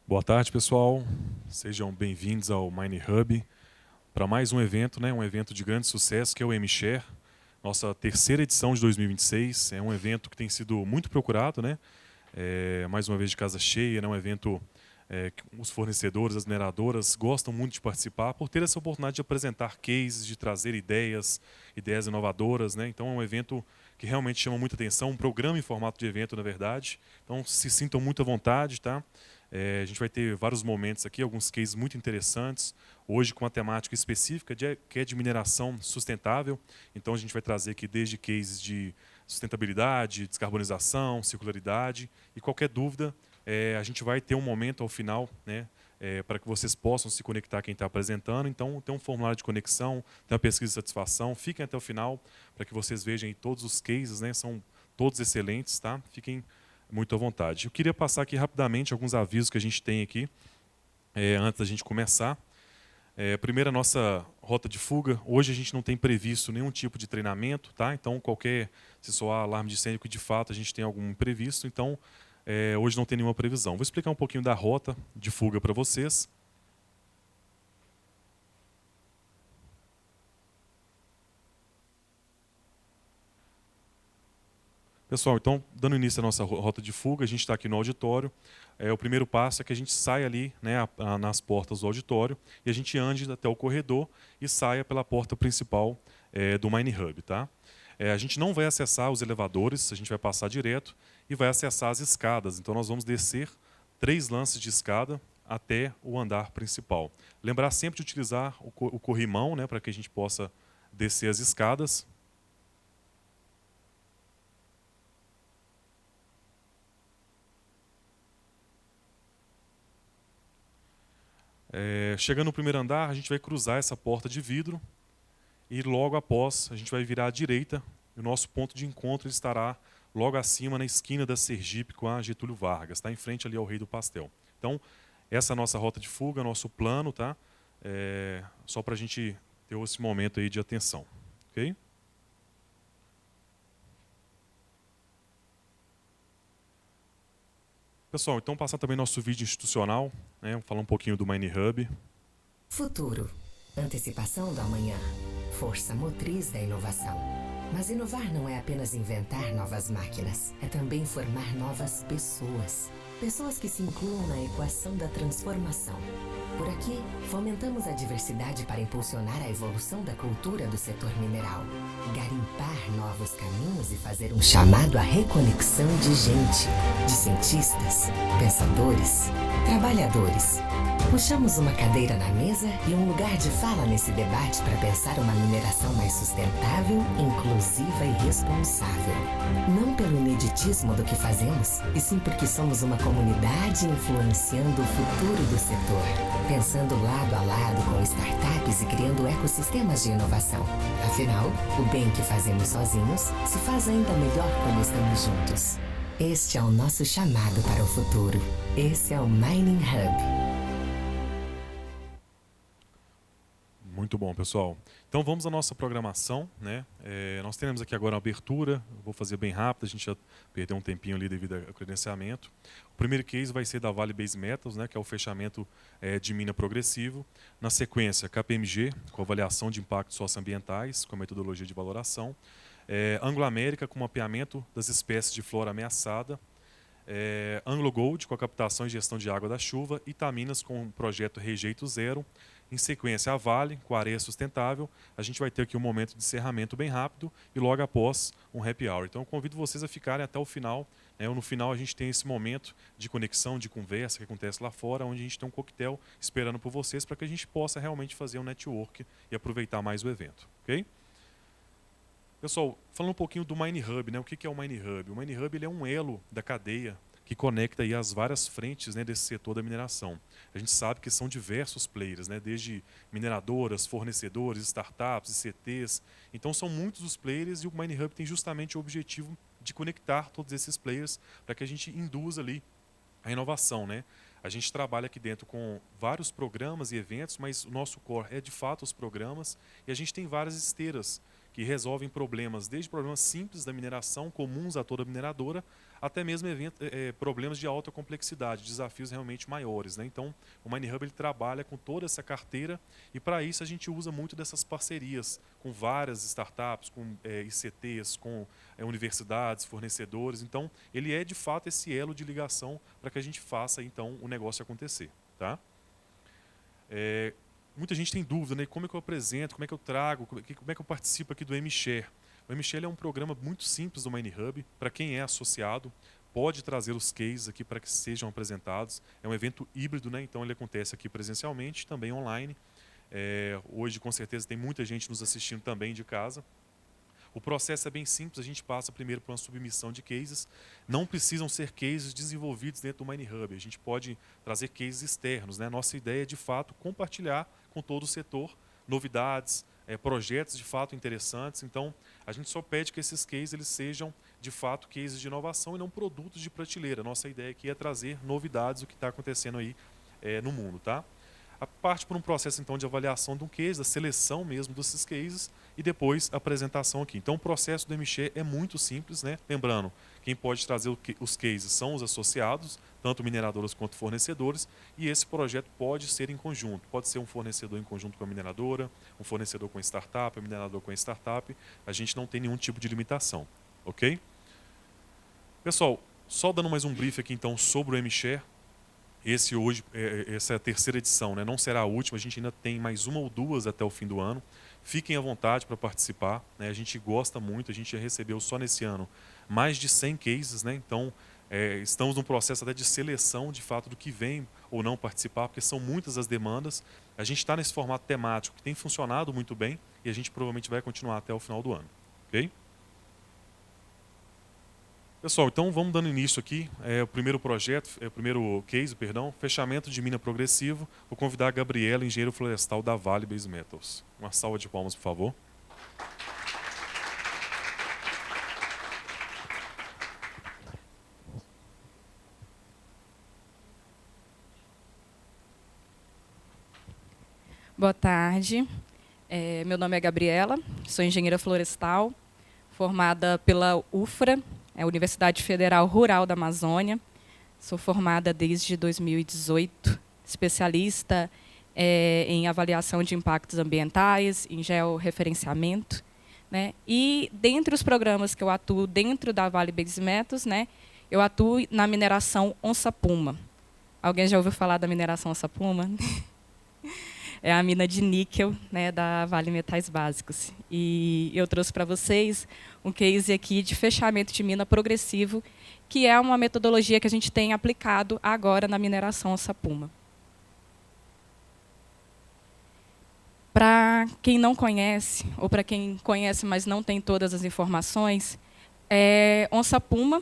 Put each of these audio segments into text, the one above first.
Boa tarde, pessoal. Sejam bem-vindos ao Mine Hub para mais um evento, né? Um evento de grande sucesso que é o MShare, nossa terceira edição de 2026. É um evento que tem sido muito procurado, né? Mais uma vez de casa cheia, né? Um evento que os fornecedores, as mineradoras gostam muito de participar por ter essa oportunidade de apresentar cases, de trazer ideias inovadoras, né? Então é um evento que realmente chama muita atenção, um programa em formato de evento, na verdade. Então se sintam muito à vontade, tá? A gente vai ter vários momentos aqui, alguns cases muito interessantes. Hoje com uma temática específica que é de mineração sustentável. Então a gente vai trazer aqui desde cases de sustentabilidade, descarbonização, circularidade. E qualquer dúvida, a gente vai ter um momento ao final, né, para que vocês possam se conectar quem está apresentando. Então tem um formulário de conexão, tem uma pesquisa de satisfação. Fiquem até o final para que vocês vejam aí todos os cases, né, são todos excelentes, tá? Fiquem muito à vontade. Eu queria passar aqui rapidamente alguns avisos que a gente tem aqui, antes da gente começar. Primeiro, a nossa rota de fuga. Hoje a gente não tem previsto nenhum tipo de treinamento, tá? Então, se soar alarme de incêndio, que de fato a gente tem algum previsto, então hoje não tem nenhuma previsão. Vou explicar um pouquinho da rota de fuga para vocês. Pessoal, então, dando início à nossa rota de fuga, a gente está aqui no auditório. O primeiro passo é que a gente saia ali, né, nas portas do auditório e a gente ande até o corredor e saia pela porta principal do Mine Hub. Tá? A gente não vai acessar os elevadores, a gente vai passar direto e vai acessar as escadas. Então, nós vamos descer 3 lances de escada até o andar principal. Lembrar sempre de utilizar o corrimão, né, para que a gente possa descer as escadas. Chegando no primeiro andar, a gente vai cruzar essa porta de vidro e logo após a gente vai virar à direita e o nosso ponto de encontro estará logo acima na esquina da Sergipe com a Getúlio Vargas, tá? Em frente ali ao Rei do Pastel. Então, essa é a nossa rota de fuga, nosso plano, tá? Só para a gente ter esse momento aí de atenção. Ok? Pessoal, então passar também nosso vídeo institucional, né? Falar um pouquinho do Mine Hub. Futuro. Antecipação do amanhã. Força motriz da inovação. Mas inovar não é apenas inventar novas máquinas, é também formar novas pessoas. Pessoas que se incluam na equação da transformação. Por aqui, fomentamos a diversidade para impulsionar a evolução da cultura do setor mineral. Garimpar novos caminhos e fazer um chamado à reconexão de gente, de cientistas, pensadores, trabalhadores. Puxamos uma cadeira na mesa e um lugar de fala nesse debate para pensar uma mineração mais sustentável, inclusiva e responsável. Não pelo ineditismo do que fazemos, e sim porque somos uma comunidade influenciando o futuro do setor, pensando lado a lado com startups e criando ecossistemas de inovação. Afinal, o bem que fazemos sozinhos se faz ainda melhor quando estamos juntos. Este é o nosso chamado para o futuro. Esse é o Mining Hub. Muito bom, pessoal. Então vamos à nossa programação, né? Nós teremos aqui agora a abertura, vou fazer bem rápido, a gente já perdeu um tempinho ali devido ao credenciamento. O primeiro case vai ser da Vale Base Metals, né, que é o fechamento de mina progressivo. Na sequência, KPMG, com avaliação de impactos socioambientais, com a metodologia de valoração. Anglo América, com mapeamento das espécies de flora ameaçada. Anglo Gold, com a captação e gestão de água da chuva. Itaminas, com o projeto Rejeito Zero. Em sequência, a Vale, com a areia sustentável. A gente vai ter aqui um momento de encerramento bem rápido e logo após um happy hour. Então, eu convido vocês a ficarem até o final. No final, a gente tem esse momento de conexão, de conversa que acontece lá fora, onde a gente tem um coquetel esperando por vocês para que a gente possa realmente fazer um network e aproveitar mais o evento. Ok? Pessoal, falando um pouquinho do Mine Hub, né? O que é o Mine Hub? O Mine Hub ele é um elo da cadeia que conecta aí as várias frentes, né, desse setor da mineração. A gente sabe que são diversos players, né, desde mineradoras, fornecedores, startups, ICTs. Então são muitos os players e o Mine Hub tem justamente o objetivo de conectar todos esses players para que a gente induza ali a inovação, né? A gente trabalha aqui dentro com vários programas e eventos, mas o nosso core é de fato os programas e a gente tem várias esteiras que resolvem problemas, desde problemas simples da mineração, comuns a toda mineradora, até mesmo problemas de alta complexidade, desafios realmente maiores, né? Então, o MineHub ele trabalha com toda essa carteira e, para isso, a gente usa muito dessas parcerias com várias startups, com ICTs, com universidades, fornecedores. Então, ele é, de fato, esse elo de ligação para que a gente faça, então, o negócio acontecer. Tá? Muita gente tem dúvida, né? Como é que eu apresento, como é que eu trago, como é que eu participo aqui do MShare. O MShare é um programa muito simples do MineHub. Para quem é associado, pode trazer os cases aqui para que sejam apresentados. É um evento híbrido, né? Então ele acontece aqui presencialmente, também online. Hoje, com certeza, tem muita gente nos assistindo também de casa. O processo é bem simples, a gente passa primeiro por uma submissão de cases. Não precisam ser cases desenvolvidos dentro do MineHub. A gente pode trazer cases externos, né? Nossa ideia é, de fato, compartilhar com todo o setor novidades, projetos de fato interessantes. Então, a gente só pede que esses cases eles sejam, de fato, cases de inovação e não produtos de prateleira. Nossa ideia aqui é trazer novidades do que está acontecendo aí no mundo. Tá? A parte por um processo então de avaliação de um case, da seleção mesmo desses cases e depois a apresentação aqui. Então o processo do MShare é muito simples, né? Lembrando, quem pode trazer os cases são os associados, tanto mineradoras quanto fornecedores, e esse projeto pode ser em conjunto. Pode ser um fornecedor em conjunto com a mineradora, um fornecedor com a startup, um minerador com a startup. A gente não tem nenhum tipo de limitação, ok? Pessoal, só dando mais um brief aqui então sobre o MShare. Essa é a terceira edição, né? Não será a última, a gente ainda tem mais uma ou duas até o fim do ano. Fiquem à vontade para participar, né? A gente gosta muito, a gente já recebeu só nesse ano mais de 100 cases, né? Então estamos num processo até de seleção de fato do que vem ou não participar, porque são muitas as demandas. A gente está nesse formato temático que tem funcionado muito bem e a gente provavelmente vai continuar até o final do ano, ok? Pessoal, então vamos dando início aqui. O primeiro projeto, o primeiro case, perdão, fechamento de mina progressivo. Vou convidar a Gabriela, engenheiro florestal da Vale Base Metals. Uma salva de palmas, por favor. Boa tarde. Meu nome é Gabriela, sou engenheira florestal, formada pela UFRA, Universidade Federal Rural da Amazônia. Sou formada desde 2018, especialista em avaliação de impactos ambientais, em georreferenciamento, né? E, dentre os programas que eu atuo dentro da Vale Base Metals, né, eu atuo na mineração onça-puma. Alguém já ouviu falar da mineração onça-puma? É a mina de níquel, né, da Vale Metais Básicos. E eu trouxe para vocês um case aqui de fechamento de mina progressivo, que é uma metodologia que a gente tem aplicado agora na mineração onça-puma. Para quem não conhece, ou para quem conhece, mas não tem todas as informações, onça-puma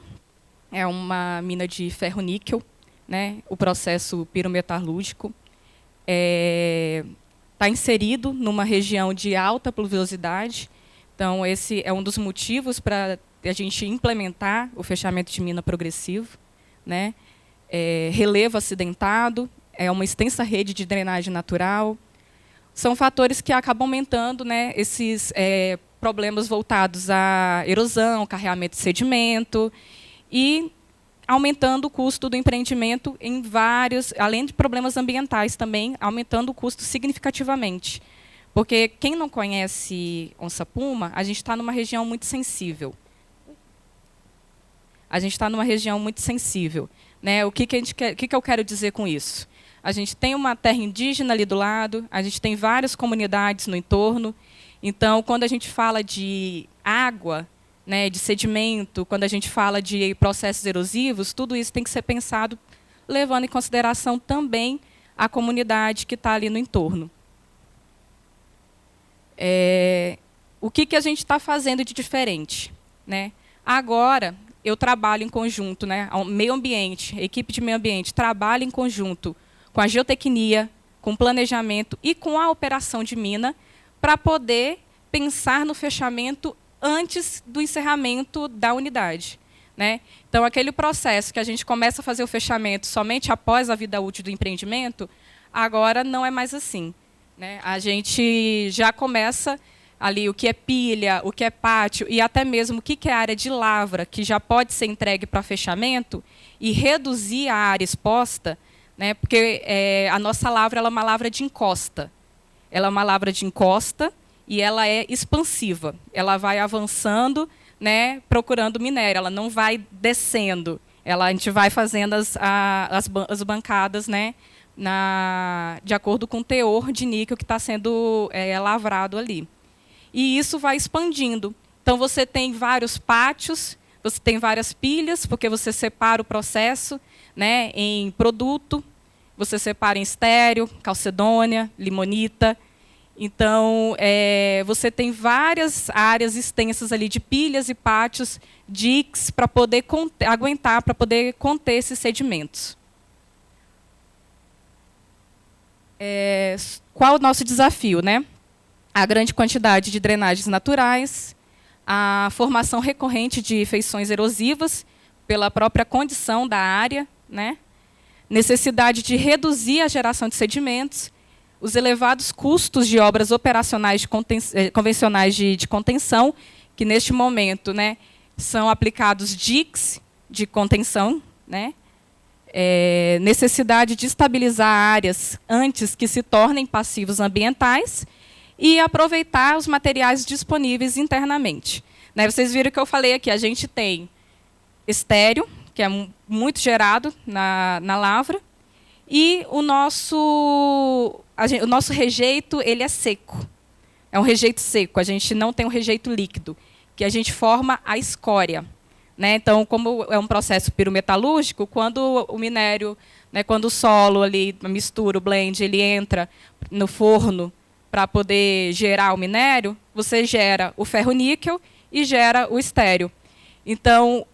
é uma mina de ferro-níquel, né, o processo pirometalúrgico. Está inserido numa região de alta pluviosidade. Então, esse é um dos motivos para a gente implementar o fechamento de mina progressivo, né? Relevo acidentado, é uma extensa rede de drenagem natural. São fatores que acabam aumentando, né, esses problemas voltados à erosão, carreamento de sedimento e aumentando o custo do empreendimento em vários, além de problemas ambientais também, aumentando o custo significativamente. Porque quem não conhece onça-puma, a gente está numa região muito sensível. A gente está numa região muito sensível, né? O que eu quero dizer com isso? A gente tem uma terra indígena ali do lado, a gente tem várias comunidades no entorno. Então, quando a gente fala de água, né, de sedimento, quando a gente fala de processos erosivos, tudo isso tem que ser pensado levando em consideração também a comunidade que está ali no entorno. O que a gente está fazendo de diferente, né? Agora, eu trabalho em conjunto, né, o meio ambiente, a equipe de meio ambiente trabalha em conjunto com a geotecnia, com o planejamento e com a operação de mina para poder pensar no fechamento antes do encerramento da unidade, né? Então, aquele processo que a gente começa a fazer o fechamento somente após a vida útil do empreendimento, agora não é mais assim, né? A gente já começa ali o que é pilha, o que é pátio e até mesmo o que é área de lavra, que já pode ser entregue para fechamento, e reduzir a área exposta, né, porque a nossa lavra ela é uma lavra de encosta. Ela é uma lavra de encosta e ela é expansiva. Ela vai avançando, né, procurando minério, ela não vai descendo. A gente vai fazendo as bancadas, né, de acordo com o teor de níquel que está sendo lavrado ali. E isso vai expandindo. Então, você tem vários pátios, você tem várias pilhas, porque você separa o processo, né, em produto, você separa em estéreo, calcedônia, limonita. Então, você tem várias áreas extensas ali de pilhas e pátios, diques, para poder aguentar, para poder conter esses sedimentos. Qual o nosso desafio, né? A grande quantidade de drenagens naturais, a formação recorrente de feições erosivas pela própria condição da área, né? Necessidade de reduzir a geração de sedimentos, os elevados custos de obras operacionais convencionais de contenção, que neste momento, né, são aplicados diques de contenção, né? Necessidade de estabilizar áreas antes que se tornem passivos ambientais e aproveitar os materiais disponíveis internamente. Né, vocês viram que eu falei aqui, a gente tem estéreo, que é muito gerado na lavra, e o nosso rejeito ele é seco. É um rejeito seco, a gente não tem um rejeito líquido, que a gente forma a escória. Né? Então, como é um processo pirometalúrgico, quando o minério, né, quando o solo, ali, a mistura, o blend, ele entra no forno para poder gerar o minério, você gera o ferro-níquel e gera o estéreo. Então,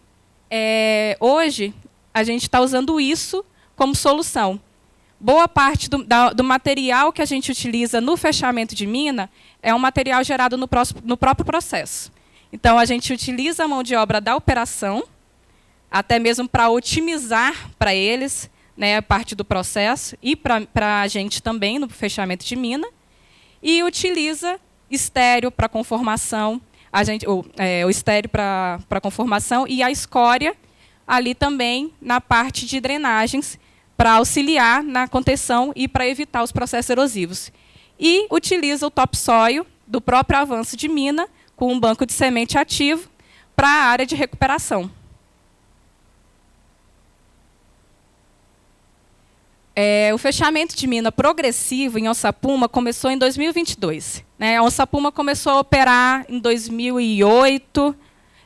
hoje, a gente está usando isso como solução. Boa parte do material que a gente utiliza no fechamento de mina é um material gerado no próprio processo. Então, a gente utiliza a mão de obra da operação, até mesmo para otimizar para eles, né, a parte do processo, e para a gente também no fechamento de mina, e utiliza estéreo para conformação, o estéreo para conformação e a escória ali também na parte de drenagens para auxiliar na contenção e para evitar os processos erosivos. E utiliza o topsoil do próprio avanço de mina com um banco de semente ativo para a área de recuperação. O fechamento de mina progressivo em Onça Puma começou em 2022. Né? A Onça Puma começou a operar em 2008,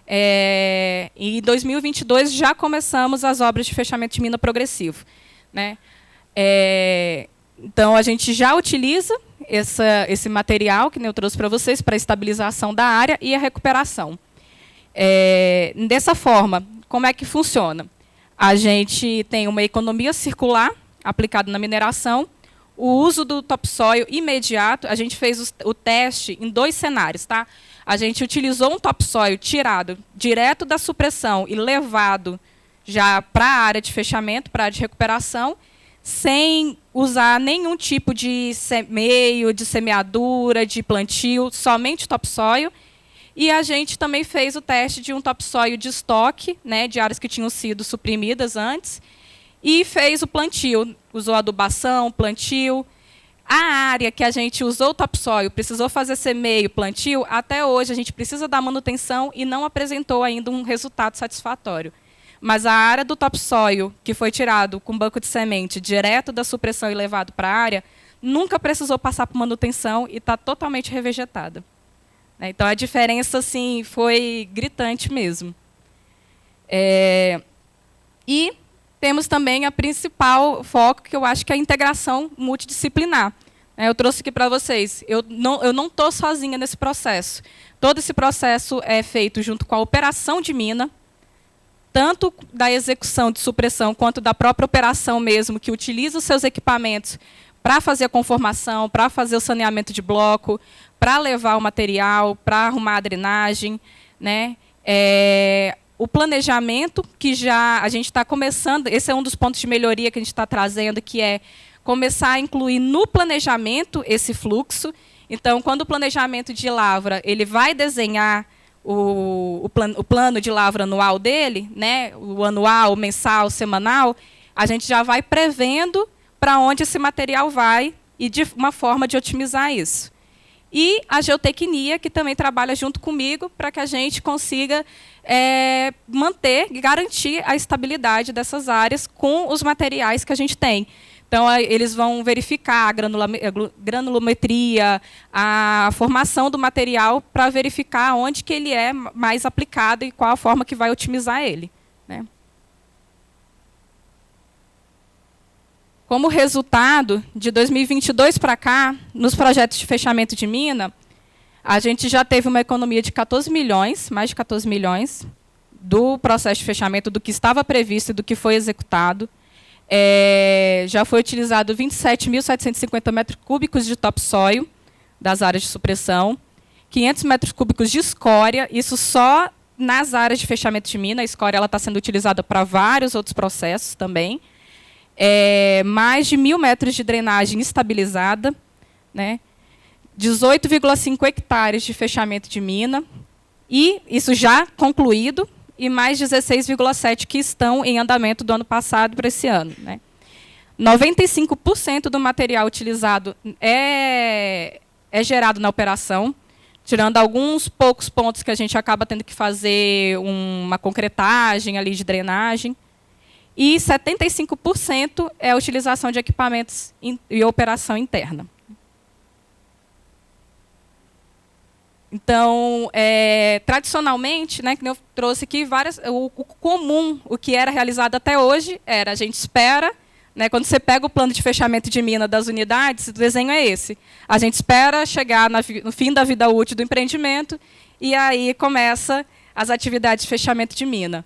e em 2022 já começamos as obras de fechamento de mina progressivo. Né? Então, a gente já utiliza esse material que eu trouxe para vocês para a estabilização da área e a recuperação. Dessa forma, como é que funciona? A gente tem uma economia circular aplicada na mineração, o uso do topsoil imediato. A gente fez o teste em 2 cenários. Tá? A gente utilizou um topsoil tirado direto da supressão e levado já para a área de fechamento, para a área de recuperação, sem usar nenhum tipo de semeio, de semeadura, de plantio, somente topsoil. E a gente também fez o teste de um topsoil de estoque, né, de áreas que tinham sido suprimidas antes, e fez o plantio, usou adubação, plantio. A área que a gente usou o topsoil, precisou fazer semeio, plantio, até hoje a gente precisa dar manutenção e não apresentou ainda um resultado satisfatório. Mas a área do topsoil, que foi tirado com banco de semente direto da supressão e levado para a área, nunca precisou passar por manutenção e está totalmente revegetada. Então, a diferença assim, foi gritante mesmo. E temos também a principal foco, que eu acho que é a integração multidisciplinar. Eu trouxe aqui para vocês. Eu não estou sozinha nesse processo. Todo esse processo é feito junto com a operação de mina, tanto da execução de supressão, quanto da própria operação mesmo, que utiliza os seus equipamentos para fazer a conformação, para fazer o saneamento de bloco, para levar o material, para arrumar a drenagem. Né? O planejamento, que já a gente está começando, esse é um dos pontos de melhoria que a gente está trazendo, que é começar a incluir no planejamento esse fluxo. Então, quando o planejamento de lavra ele vai desenhar o plano de lavra anual dele, né, o anual, mensal, semanal, a gente já vai prevendo para onde esse material vai e de uma forma de otimizar isso. E a geotecnia, que também trabalha junto comigo para que a gente consiga manter e garantir a estabilidade dessas áreas com os materiais que a gente tem. Então, eles vão verificar a granulometria, a formação do material para verificar onde que ele é mais aplicado e qual a forma que vai otimizar ele, né? Como resultado, de 2022 para cá, nos projetos de fechamento de mina, a gente já teve uma economia de 14 milhões, mais de 14 milhões, do processo de fechamento, do que estava previsto e do que foi executado. Já foi utilizado 27.750 metros cúbicos de topsoil das áreas de supressão, 500 metros cúbicos de escória, isso só nas áreas de fechamento de mina. A escória está sendo utilizada para vários outros processos também. Mais de 1.000 metros de drenagem estabilizada, né? 18,5 hectares de fechamento de mina, e isso já concluído, e mais 16,7 que estão em andamento do ano passado para esse ano, né? 95% do material utilizado é gerado na operação, tirando alguns poucos pontos que a gente acaba tendo que fazer uma concretagem ali de drenagem. E 75% é a utilização de equipamentos e operação interna. Então, tradicionalmente, né, que eu trouxe aqui o comum, o que era realizado até hoje, era a gente espera, né, quando você pega o plano de fechamento de mina das unidades, o desenho é esse. A gente espera chegar no fim da vida útil do empreendimento e aí começa as atividades de fechamento de mina.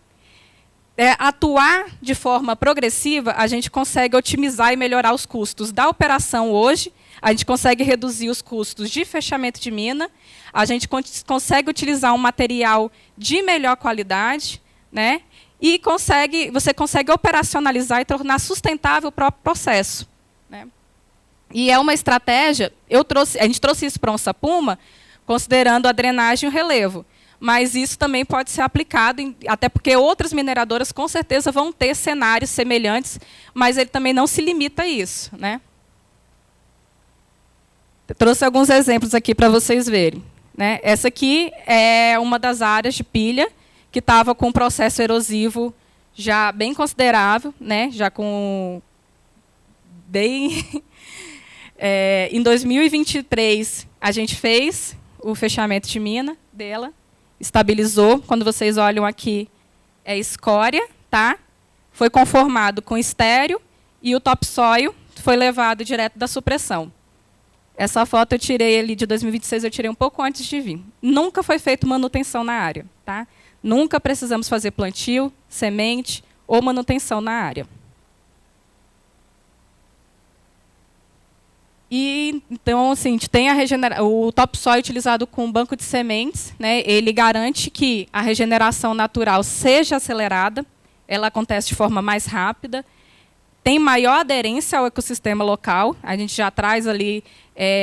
Atuar de forma progressiva, a gente consegue otimizar e melhorar os custos da operação hoje, a gente consegue reduzir os custos de fechamento de mina, a gente consegue utilizar um material de melhor qualidade, né? E você consegue operacionalizar e tornar sustentável o próprio processo, né? E é uma estratégia, a gente trouxe isso para a Onça Puma, considerando a drenagem e o relevo. Mas isso também pode ser aplicado, até porque outras mineradoras com certeza vão ter cenários semelhantes, mas ele também não se limita a isso, né? Eu trouxe alguns exemplos aqui para vocês verem, né? Essa aqui é uma das áreas de pilha que estava com um processo erosivo já bem considerável, né? Já com bem... em 2023, a gente fez o fechamento de mina dela, estabilizou. Quando vocês olham aqui, é escória, tá? Foi conformado com estéreo e o topsoil foi levado direto da supressão. Essa foto eu tirei ali de 2026, eu tirei um pouco antes de vir. Nunca foi feita manutenção na área, tá? Nunca precisamos fazer plantio, semente ou manutenção na área. E, então, assim, a gente tem o topsoil utilizado com banco de sementes, né? Ele garante que a regeneração natural seja acelerada, ela acontece de forma mais rápida, tem maior aderência ao ecossistema local, a gente já traz ali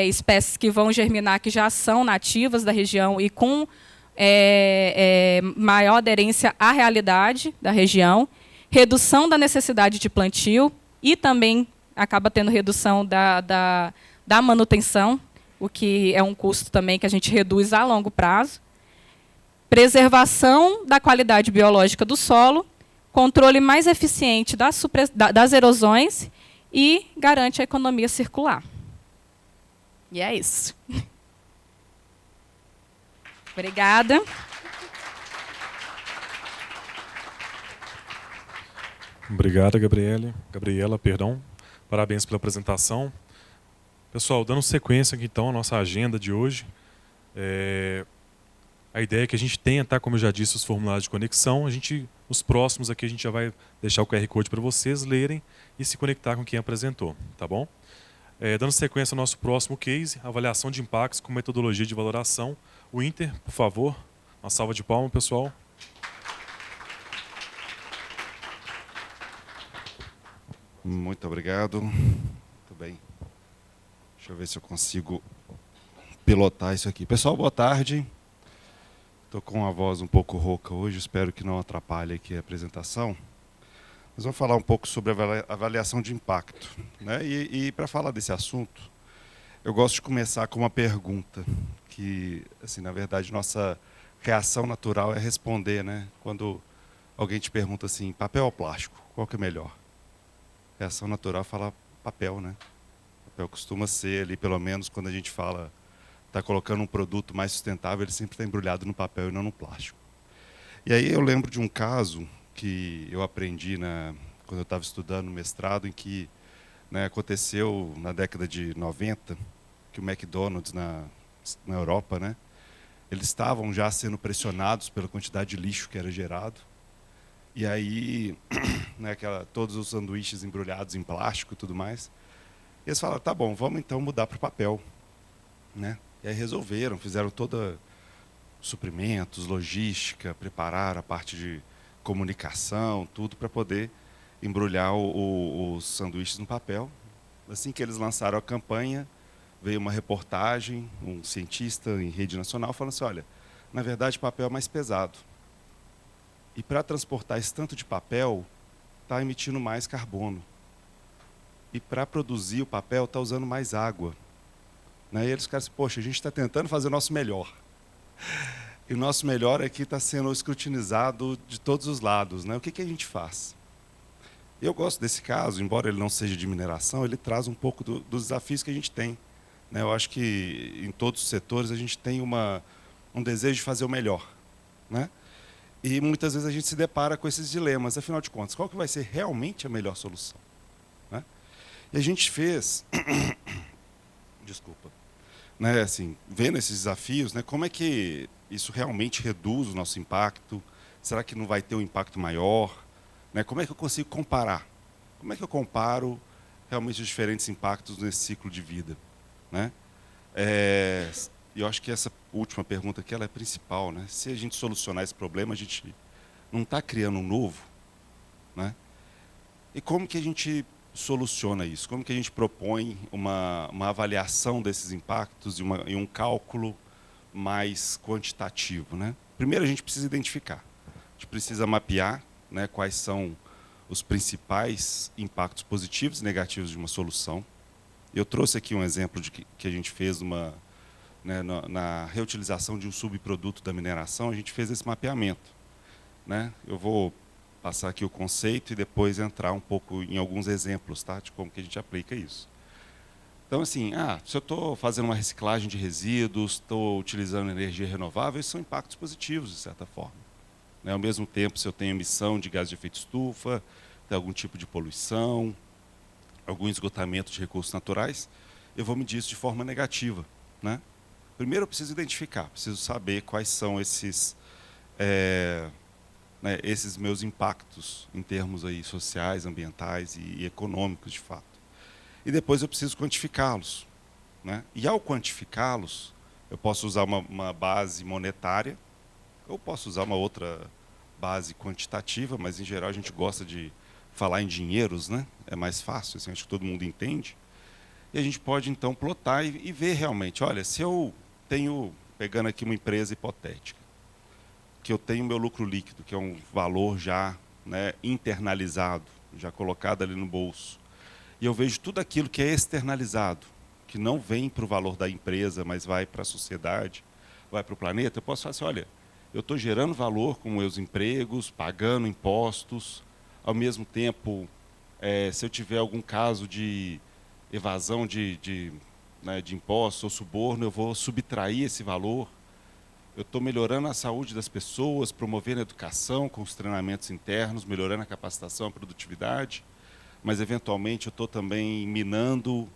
espécies que vão germinar, que já são nativas da região e com maior aderência à realidade da região, redução da necessidade de plantio e também acaba tendo redução da manutenção, o que é um custo também que a gente reduz a longo prazo. Preservação da qualidade biológica do solo, controle mais eficiente das erosões e garante a economia circular. E é isso. Obrigada. Obrigada, Gabriela, perdão. Parabéns pela apresentação. Pessoal, dando sequência aqui, então, à nossa agenda de hoje. A ideia é que a gente tenha, tá, como eu já disse, os formulários de conexão. Os próximos aqui a gente já vai deixar o QR Code para vocês lerem e se conectar com quem apresentou, tá bom? Dando sequência ao nosso próximo case, avaliação de impactos com metodologia de valoração. O Inter, por favor, uma salva de palmas, pessoal. Muito obrigado. Muito bem. Deixa eu ver se eu consigo pilotar isso aqui. Pessoal, boa tarde. Estou com a voz um pouco rouca hoje, espero que não atrapalhe aqui a apresentação. Nós vamos falar um pouco sobre a avaliação de impacto, né? E para falar desse assunto, eu gosto de começar com uma pergunta, que, assim, na verdade, nossa reação natural é responder, né? Quando alguém te pergunta assim, papel ou plástico, qual que é melhor? A reação natural é falar papel, né? Papel costuma ser ali, pelo menos quando a gente fala, está colocando um produto mais sustentável, ele sempre está embrulhado no papel e não no plástico. E aí eu lembro de um caso que eu aprendi quando eu estava estudando no mestrado, em que, né, aconteceu na década de 90, que o McDonald's na Europa, né, eles estavam já sendo pressionados pela quantidade de lixo que era gerado. E aí, né, todos os sanduíches embrulhados em plástico e tudo mais. E eles falaram, tá bom, vamos então mudar para o papel, né? E aí resolveram, fizeram toda suprimentos, logística, prepararam a parte de comunicação, tudo para poder embrulhar os sanduíches no papel. Assim que eles lançaram a campanha, veio uma reportagem, um cientista em rede nacional falando assim, olha, na verdade papel é mais pesado. E para transportar esse tanto de papel, está emitindo mais carbono. E para produzir o papel, está usando mais água. Né? E eles ficaram assim, poxa, a gente está tentando fazer o nosso melhor. E o nosso melhor aqui está sendo escrutinizado de todos os lados. Né? O que a gente faz? Eu gosto desse caso, embora ele não seja de mineração, ele traz um pouco dos desafios que a gente tem. Né? Eu acho que em todos os setores a gente tem um desejo de fazer o melhor. Né? E muitas vezes a gente se depara com esses dilemas. Afinal de contas, qual que vai ser realmente a melhor solução? Né? E a gente fez... Desculpa. Né, assim, vendo esses desafios, né, como é que isso realmente reduz o nosso impacto? Será que não vai ter um impacto maior? Né, como é que eu consigo comparar? Como é que eu comparo realmente os diferentes impactos nesse ciclo de vida? Né? Eu acho que essa última pergunta aqui ela é principal. Né? Se a gente solucionar esse problema, a gente não está criando um novo. Né? E como que a gente soluciona isso? Como que a gente propõe uma avaliação desses impactos e um cálculo mais quantitativo? Né? Primeiro, a gente precisa identificar. A gente precisa mapear, né, quais são os principais impactos positivos e negativos de uma solução. Eu trouxe aqui um exemplo de que a gente fez né, na reutilização de um subproduto da mineração, a gente fez esse mapeamento. Né? Eu vou passar aqui o conceito e depois entrar um pouco em alguns exemplos, tá, de como que a gente aplica isso. Então, assim, se eu estou fazendo uma reciclagem de resíduos, estou utilizando energia renovável, esses são impactos positivos, de certa forma. Né? Ao mesmo tempo, se eu tenho emissão de gás de efeito estufa, tem algum tipo de poluição, algum esgotamento de recursos naturais, eu vou medir isso de forma negativa. Né? Primeiro, eu preciso identificar, preciso saber quais são esses meus impactos em termos aí sociais, ambientais e econômicos, de fato. E depois eu preciso quantificá-los. Né? E ao quantificá-los, eu posso usar uma base monetária, ou posso usar uma outra base quantitativa, mas em geral a gente gosta de falar em dinheiros, né? É mais fácil, assim, acho que todo mundo entende. E a gente pode então plotar e ver realmente, olha, se eu tenho, pegando aqui uma empresa hipotética, que eu tenho meu lucro líquido, que é um valor já, né, internalizado, já colocado ali no bolso, e eu vejo tudo aquilo que é externalizado, que não vem para o valor da empresa, mas vai para a sociedade, vai para o planeta, eu posso falar assim, olha, eu estou gerando valor com meus empregos, pagando impostos, ao mesmo tempo, se eu tiver algum caso de evasão de impostos ou suborno, eu vou subtrair esse valor. Eu estou melhorando a saúde das pessoas, promovendo a educação com os treinamentos internos, melhorando a capacitação, a produtividade, mas, eventualmente, eu estou também minando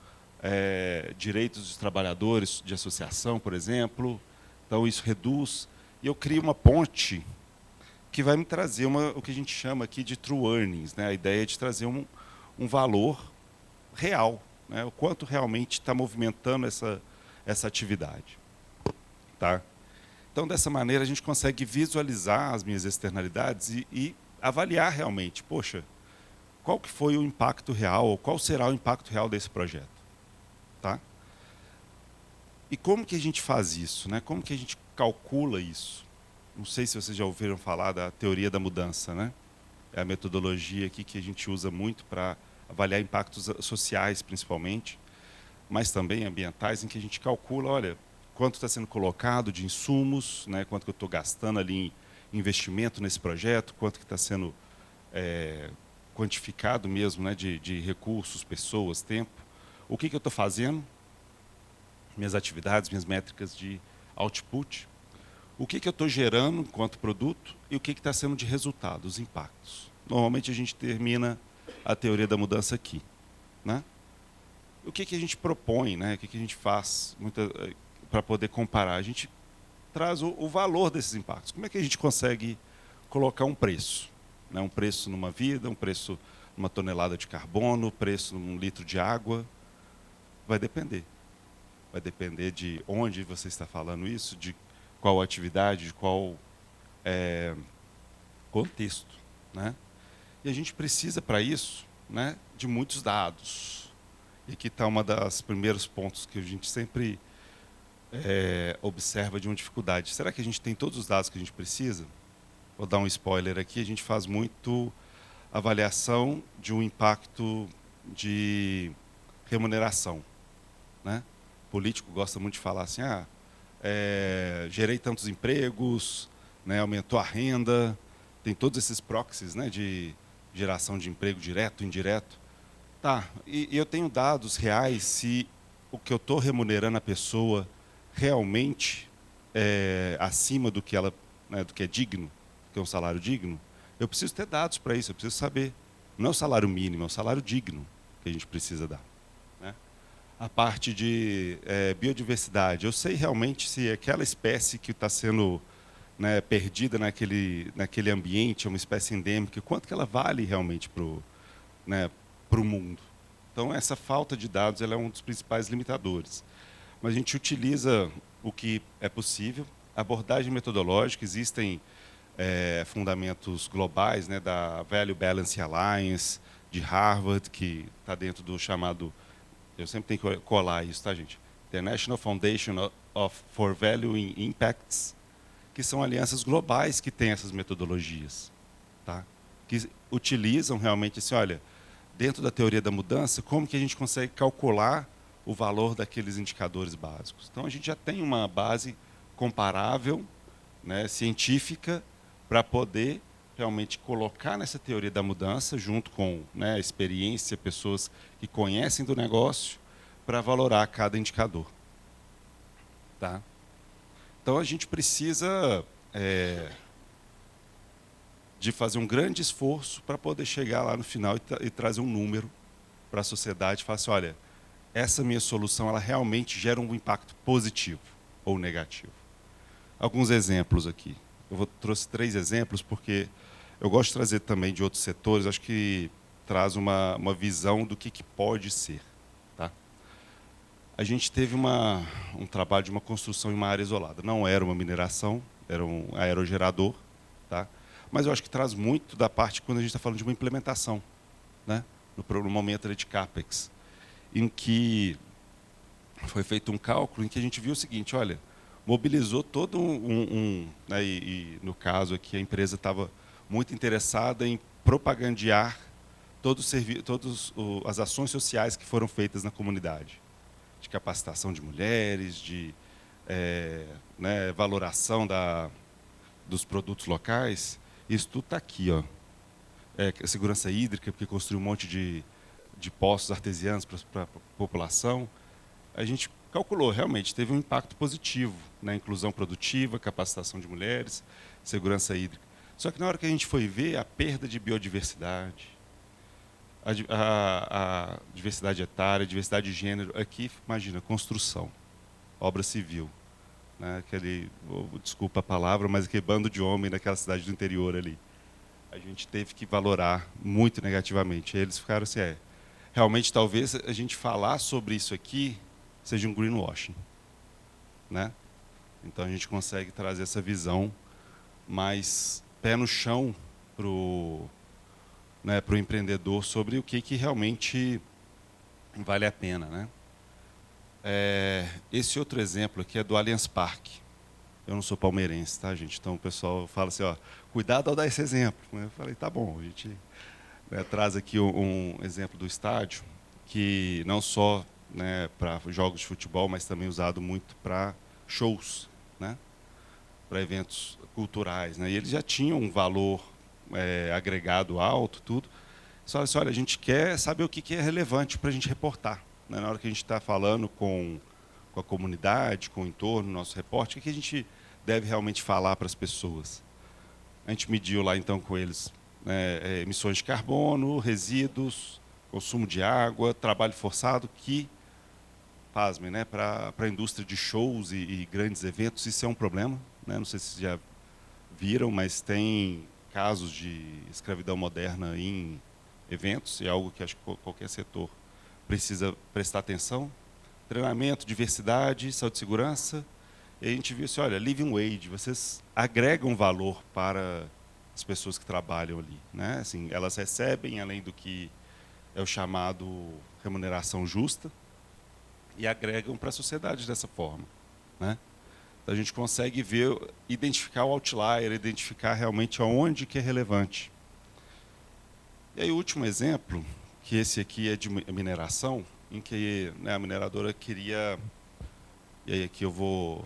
direitos dos trabalhadores de associação, por exemplo. Então, isso reduz. E eu crio uma ponte que vai me trazer o que a gente chama aqui de true earnings, né? A ideia é de trazer um valor real, né? O quanto realmente está movimentando essa atividade. Tá? Então, dessa maneira, a gente consegue visualizar as minhas externalidades e avaliar realmente, poxa, qual que foi o impacto real, ou qual será o impacto real desse projeto. Tá? E como que a gente faz isso, né? Como que a gente calcula isso? Não sei se vocês já ouviram falar da teoria da mudança, né? É a metodologia aqui que a gente usa muito para avaliar impactos sociais, principalmente, mas também ambientais, em que a gente calcula, olha, quanto está sendo colocado de insumos, né? Quanto que eu estou gastando ali em investimento nesse projeto, quanto que está sendo quantificado mesmo, né? De recursos, pessoas, tempo. O que eu estou fazendo? Minhas atividades, minhas métricas de output. O que eu estou gerando enquanto produto e o que está sendo de resultado, os impactos. Normalmente a gente termina a teoria da mudança aqui, né? O que a gente propõe, né? O que a gente faz para poder comparar? A gente traz o valor desses impactos. Como é que a gente consegue colocar um preço? Né? Um preço numa vida, um preço numa tonelada de carbono, preço num litro de água. Vai depender. Vai depender de onde você está falando isso, de qual atividade, de qual contexto, né? E a gente precisa, para isso, né, de muitos dados. E aqui está um dos primeiros pontos que a gente sempre observa de uma dificuldade. Será que a gente tem todos os dados que a gente precisa? Vou dar um spoiler aqui. A gente faz muito avaliação de um impacto de remuneração, né? O político gosta muito de falar assim, gerei tantos empregos, né, aumentou a renda, tem todos esses proxies, né, de geração de emprego direto, indireto. Tá, e eu tenho dados reais se o que eu estou remunerando a pessoa realmente é acima do que ela, né, do que é digno, do que é um salário digno. Eu preciso ter dados para isso, eu preciso saber. Não é o salário mínimo, é o salário digno que a gente precisa dar. Né? A parte de biodiversidade, eu sei realmente se aquela espécie que está sendo, né, perdida naquele ambiente, é uma espécie endêmica, quanto que ela vale realmente para o mundo. Então, essa falta de dados ela é um dos principais limitadores. Mas a gente utiliza o que é possível. Abordagem metodológica, existem fundamentos globais, né, da Value Balance Alliance, de Harvard, que está dentro do chamado, eu sempre tenho que colar isso, tá, gente? International Foundation for Value in Impacts, que são alianças globais que têm essas metodologias, tá? Que utilizam realmente assim, olha, dentro da teoria da mudança, como que a gente consegue calcular o valor daqueles indicadores básicos. Então, a gente já tem uma base comparável, né, científica, para poder realmente colocar nessa teoria da mudança, junto com, né, a experiência, pessoas que conhecem do negócio, para valorar cada indicador. Tá? Então, a gente precisa de fazer um grande esforço para poder chegar lá no final e trazer um número para a sociedade e falar assim, olha, essa minha solução ela realmente gera um impacto positivo ou negativo. Alguns exemplos aqui. Trouxe 3 exemplos porque eu gosto de trazer também de outros setores, acho que traz uma visão do que pode ser. Tá? A gente teve um trabalho de uma construção em uma área isolada. Não era uma mineração, era um aerogerador, tá? Mas eu acho que traz muito da parte quando a gente está falando de uma implementação, né? No momento de CAPEX, em que foi feito um cálculo em que a gente viu o seguinte, olha, mobilizou todo né, e no caso aqui a empresa estava muito interessada em propagandear todas as ações sociais que foram feitas na comunidade, de capacitação de mulheres, de né, valoração dos produtos locais. Isso tudo está aqui, ó. Segurança hídrica, porque construiu um monte de poços artesianos para a população. A gente calculou, realmente, teve um impacto positivo na inclusão produtiva, capacitação de mulheres, segurança hídrica. Só que na hora que a gente foi ver a perda de biodiversidade, a diversidade etária, a diversidade de gênero, aqui, imagina, construção, obra civil. Né, desculpa a palavra, mas aquele bando de homem naquela cidade do interior ali. A gente teve que valorar muito negativamente. Eles ficaram assim, realmente talvez a gente falar sobre isso aqui seja um greenwashing, né? Então a gente consegue trazer essa visão mais pé no chão pro empreendedor sobre o que realmente vale a pena, né? Esse outro exemplo aqui é do Allianz Parque. Eu não sou palmeirense, tá, gente? Então o pessoal fala assim, ó, cuidado ao dar esse exemplo. Eu falei, tá bom, a gente traz aqui um exemplo do estádio, que não só, né, para jogos de futebol, mas também usado muito para shows, né, para eventos culturais, né, e eles já tinham um valor agregado alto, tudo. Só assim, olha, a gente quer saber o que é relevante para a gente reportar, né, na hora que a gente está falando com a comunidade, com o entorno, nosso reporte, o que a gente deve realmente falar para as pessoas. A gente mediu lá então com eles emissões de carbono, resíduos, consumo de água, trabalho forçado, que, pasmem, né, para a indústria de shows e grandes eventos, isso é um problema, né? Não sei se já viram, mas tem casos de escravidão moderna em eventos, é algo que acho que qualquer setor precisa prestar atenção. Treinamento, diversidade, saúde e segurança. E a gente viu assim, olha, living wage, vocês agregam valor para as pessoas que trabalham ali, né? Assim, elas recebem, além do que é o chamado remuneração justa, e agregam para a sociedade dessa forma, né? Então a gente consegue ver, identificar o outlier, identificar realmente aonde que é relevante. E aí o último exemplo, que esse aqui é de mineração, em que, né, a mineradora queria, e aí aqui eu vou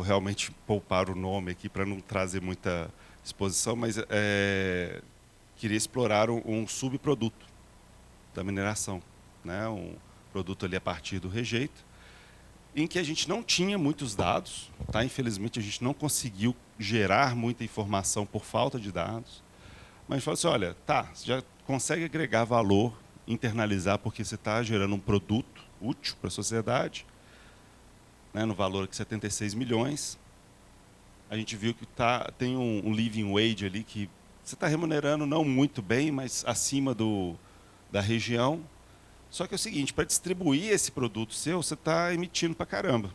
realmente poupar o nome aqui para não trazer muita exposição, mas queria explorar um subproduto da mineração, né, um produto ali a partir do rejeito, em que a gente não tinha muitos dados, tá? Infelizmente a gente não conseguiu gerar muita informação por falta de dados, mas a gente falou assim, olha, tá, você já consegue agregar valor, internalizar, porque você está gerando um produto útil para a sociedade, né, no valor de 76 milhões. A gente viu que tem um living wage ali que você está remunerando não muito bem, mas acima da região. Só que é o seguinte, para distribuir esse produto seu, você está emitindo para caramba.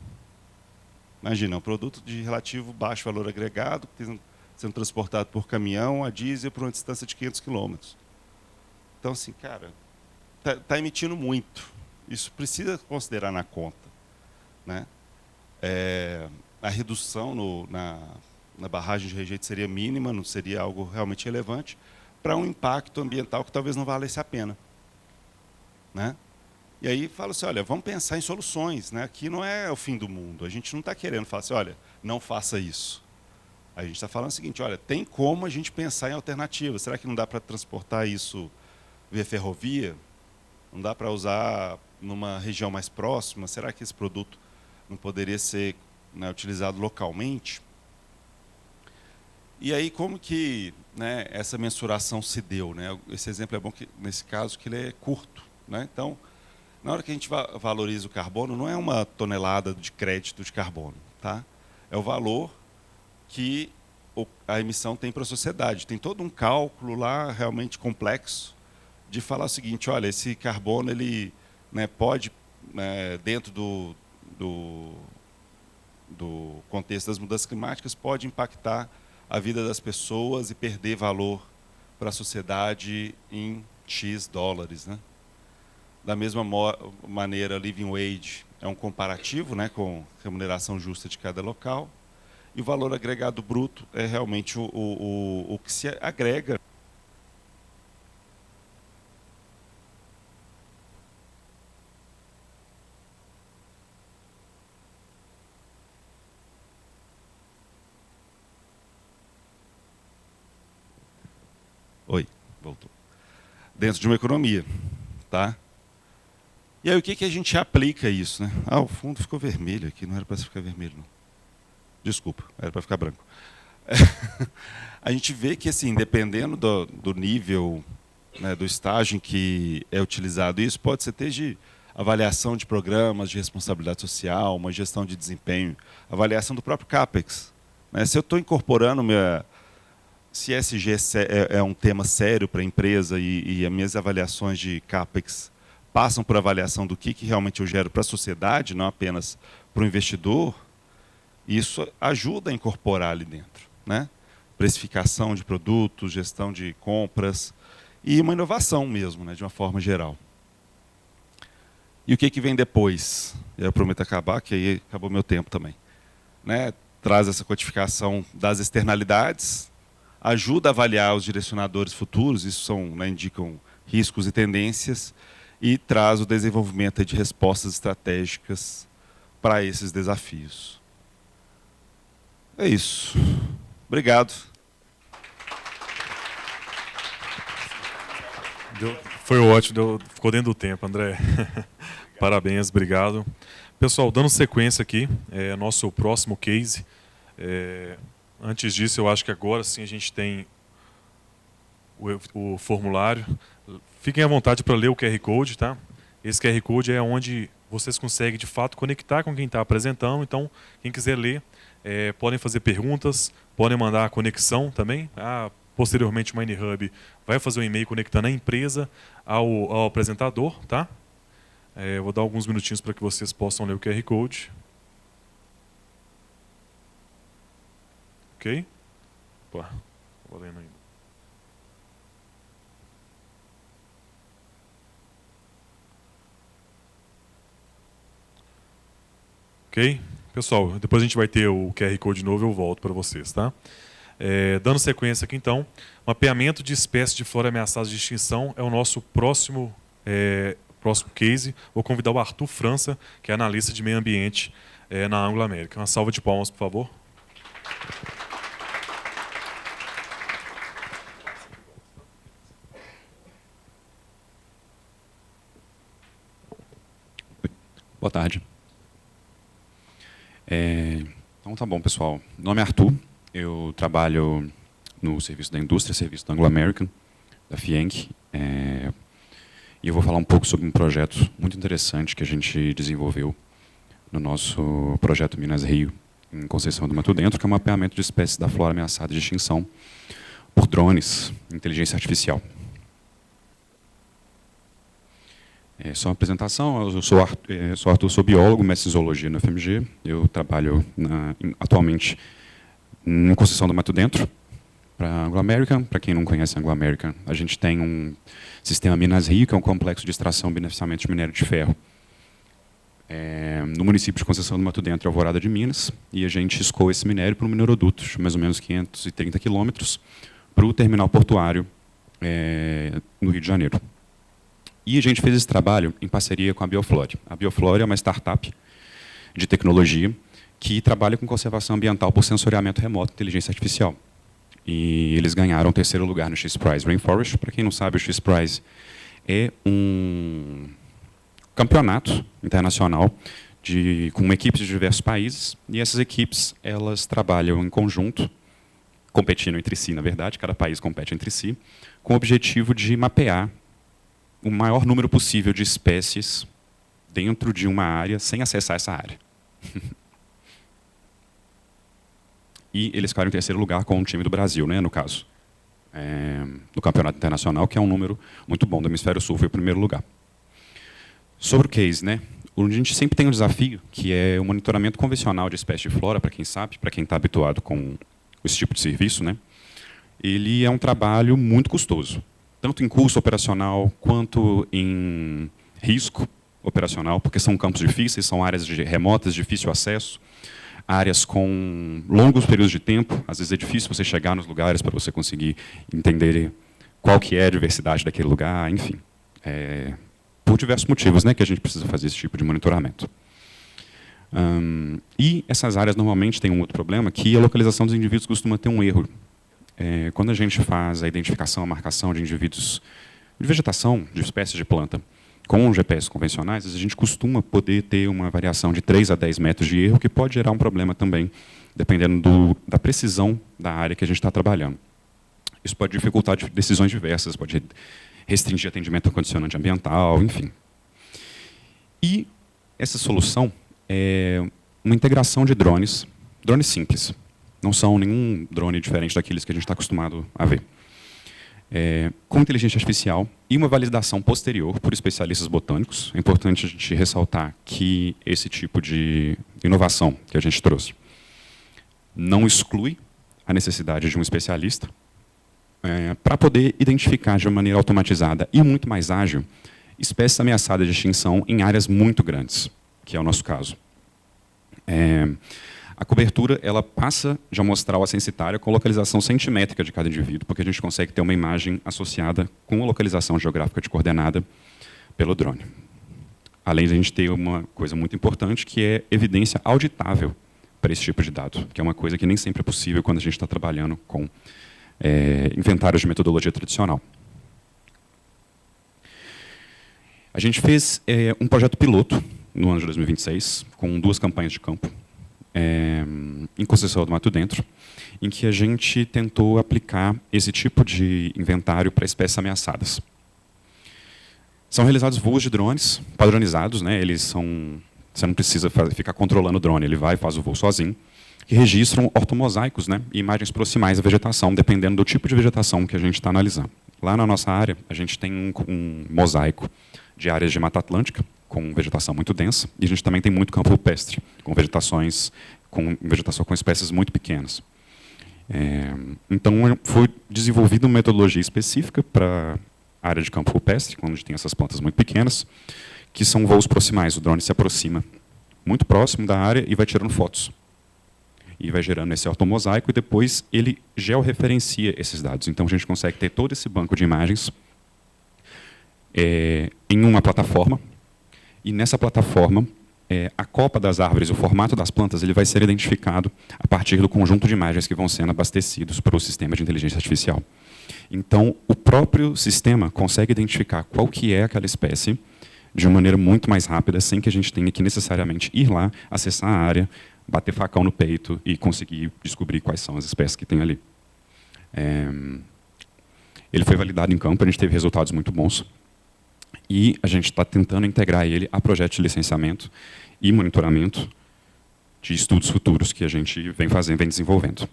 Imagina, um produto de relativo baixo valor agregado, sendo transportado por caminhão a diesel por uma distância de 500 quilômetros. Então, assim, cara, está emitindo muito. Isso precisa considerar na conta, né? A redução na barragem de rejeito seria mínima, não seria algo realmente relevante, para um impacto ambiental que talvez não valesse a pena, né? E aí fala assim, olha, vamos pensar em soluções, né? Aqui não é o fim do mundo, a gente não está querendo falar assim, olha, não faça isso. A gente está falando o seguinte, olha, tem como a gente pensar em alternativas, será que não dá para transportar isso via ferrovia? Não dá para usar numa região mais próxima? Será que esse produto não poderia ser, né, utilizado localmente? E aí como que, né, essa mensuração se deu, né? Esse exemplo é bom que, nesse caso, que ele é curto, né? Então, na hora que a gente valoriza o carbono, não é uma tonelada de crédito de carbono, tá? É o valor que a emissão tem para a sociedade. Tem todo um cálculo lá realmente complexo de falar o seguinte, olha, esse carbono ele, né, pode, dentro do contexto das mudanças climáticas, pode impactar a vida das pessoas e perder valor para a sociedade em X dólares, né? Da mesma maneira, living wage é um comparativo, né, com remuneração justa de cada local, e o valor agregado bruto é realmente o que se agrega. Oi, voltou. Dentro de uma economia, tá? E aí o que a gente aplica isso, né? Ah, o fundo ficou vermelho aqui, não era para ficar vermelho, não. Desculpa, era para ficar branco. A gente vê que, assim, dependendo do nível, né, do estágio em que é utilizado isso, pode ser desde avaliação de programas de responsabilidade social, uma gestão de desempenho, avaliação do próprio CAPEX, né? Se eu estou incorporando se ESG é um tema sério para a empresa e as minhas avaliações de CAPEX passam por avaliação do que realmente eu gero para a sociedade, não apenas para o investidor, isso ajuda a incorporar ali dentro, né? Precificação de produtos, gestão de compras e uma inovação mesmo, né, de uma forma geral. E o que vem depois? Eu prometo acabar, que aí acabou meu tempo também. Né? Traz essa quantificação das externalidades, ajuda a avaliar os direcionadores futuros, isso são, né, indicam riscos e tendências, e traz o desenvolvimento de respostas estratégicas para esses desafios. É isso. Obrigado. Foi ótimo, ficou dentro do tempo, André. Parabéns, obrigado. Pessoal, dando sequência aqui, nosso próximo case. Antes disso, eu acho que agora sim a gente tem o formulário. Fiquem à vontade para ler o QR Code, tá? Esse QR Code é onde vocês conseguem, de fato, conectar com quem está apresentando. Então, quem quiser ler, podem fazer perguntas, podem mandar a conexão também. Posteriormente, o MineHub vai fazer um e-mail conectando a empresa ao apresentador, tá? Vou dar alguns minutinhos para que vocês possam ler o QR Code. Ok? Opa, vou lendo ainda. Ok? Pessoal, depois a gente vai ter o QR Code novo, eu volto para vocês, tá? Dando sequência aqui, então, mapeamento de espécies de flora ameaçadas de extinção é o nosso próximo case. Vou convidar o Arthur França, que é analista de meio ambiente na Anglo American. Uma salva de palmas, por favor. Boa tarde. Então tá bom, pessoal. Meu nome é Arthur. Eu trabalho no serviço da indústria, serviço da Anglo American, da FIENC. E eu vou falar um pouco sobre um projeto muito interessante que a gente desenvolveu no nosso projeto Minas Rio, em Conceição do Mato Dentro, que é o mapeamento de espécies da flora ameaçada de extinção por drones, inteligência artificial. Só uma apresentação, eu sou Arthur, sou biólogo, mestre em zoologia na FMG. Eu trabalho atualmente em Conceição do Mato Dentro, para a Anglo American. Para quem não conhece a Anglo American, a gente tem um sistema Minas Rio, que é um complexo de extração e beneficiamento de minério de ferro, no município de Conceição do Mato Dentro, Alvorada de Minas, e a gente escoa esse minério para um mineroduto, de mais ou menos 530 quilômetros, para o terminal portuário no Rio de Janeiro. E a gente fez esse trabalho em parceria com a Bioflore. A Bioflore é uma startup de tecnologia que trabalha com conservação ambiental por sensoriamento remoto e inteligência artificial. E eles ganharam o 3º lugar no X-Prize Rainforest. Para quem não sabe, o X-Prize é um campeonato internacional com equipes de diversos países. E essas equipes elas trabalham em conjunto, competindo entre si, na verdade, cada país compete entre si, com o objetivo de mapear o maior número possível de espécies dentro de uma área sem acessar essa área. E eles ficaram em 3º lugar com o time do Brasil, né, no caso, no campeonato internacional, que é um número muito bom. Do Hemisfério Sul foi o 1º lugar. Sobre o case, né, a gente sempre tem um desafio, que é o monitoramento convencional de espécies de flora, para quem sabe, para quem está habituado com esse tipo de serviço, né, ele é um trabalho muito custoso, tanto em custo operacional quanto em risco operacional, porque são campos difíceis, são áreas remotas, de difícil acesso, áreas com longos períodos de tempo. Às vezes é difícil você chegar nos lugares para você conseguir entender qual que é a diversidade daquele lugar, enfim. Por diversos motivos, né, que a gente precisa fazer esse tipo de monitoramento. E essas áreas normalmente têm um outro problema, que a localização dos indivíduos costuma ter um erro. Quando a gente faz a identificação, a marcação de indivíduos de vegetação, de espécies de planta, com GPS convencionais, a gente costuma poder ter uma variação de 3 a 10 metros de erro, que pode gerar um problema também, dependendo da precisão da área que a gente está trabalhando. Isso pode dificultar decisões diversas, pode restringir atendimento ao condicionante ambiental, enfim. E essa solução é uma integração de drones simples. Não são nenhum drone diferente daqueles que a gente está acostumado a ver. Com inteligência artificial e uma validação posterior por especialistas botânicos. É importante a gente ressaltar que esse tipo de inovação que a gente trouxe não exclui a necessidade de um especialista para poder identificar de uma maneira automatizada e muito mais ágil espécies ameaçadas de extinção em áreas muito grandes, que é o nosso caso. A cobertura ela passa de amostral a censitária com localização centimétrica de cada indivíduo, porque a gente consegue ter uma imagem associada com a localização geográfica de coordenada pelo drone. Além de a gente ter uma coisa muito importante, que é evidência auditável para esse tipo de dado, que é uma coisa que nem sempre é possível quando a gente está trabalhando com inventários de metodologia tradicional. A gente fez um projeto piloto no ano de 2026, com 2 campanhas de campo, em Conceição do Mato Dentro, em que a gente tentou aplicar esse tipo de inventário para espécies ameaçadas. São realizados voos de drones padronizados, né? Você não precisa ficar controlando o drone, ele vai e faz o voo sozinho, que registram ortomosaicos, né? E imagens proximais da vegetação, dependendo do tipo de vegetação que a gente está analisando. Lá na nossa área, a gente tem um mosaico de áreas de Mata Atlântica, com vegetação muito densa, e a gente também tem muito campo rupestre, com vegetação com espécies muito pequenas. Então, foi desenvolvida uma metodologia específica para a área de campo rupestre, onde tem essas plantas muito pequenas, que são voos proximais. O drone se aproxima muito próximo da área e vai tirando fotos. E vai gerando esse ortomosaico, e depois ele georreferencia esses dados. Então, a gente consegue ter todo esse banco de imagens em uma plataforma, e nessa plataforma, a copa das árvores, o formato das plantas, ele vai ser identificado a partir do conjunto de imagens que vão sendo abastecidos para o sistema de inteligência artificial. Então, o próprio sistema consegue identificar qual que é aquela espécie de uma maneira muito mais rápida, sem que a gente tenha que necessariamente ir lá, acessar a área, bater facão no peito e conseguir descobrir quais são as espécies que tem ali. Ele foi validado em campo, a gente teve resultados muito bons. E a gente está tentando integrar ele a projetos de licenciamento e monitoramento de estudos futuros que a gente vem desenvolvendo.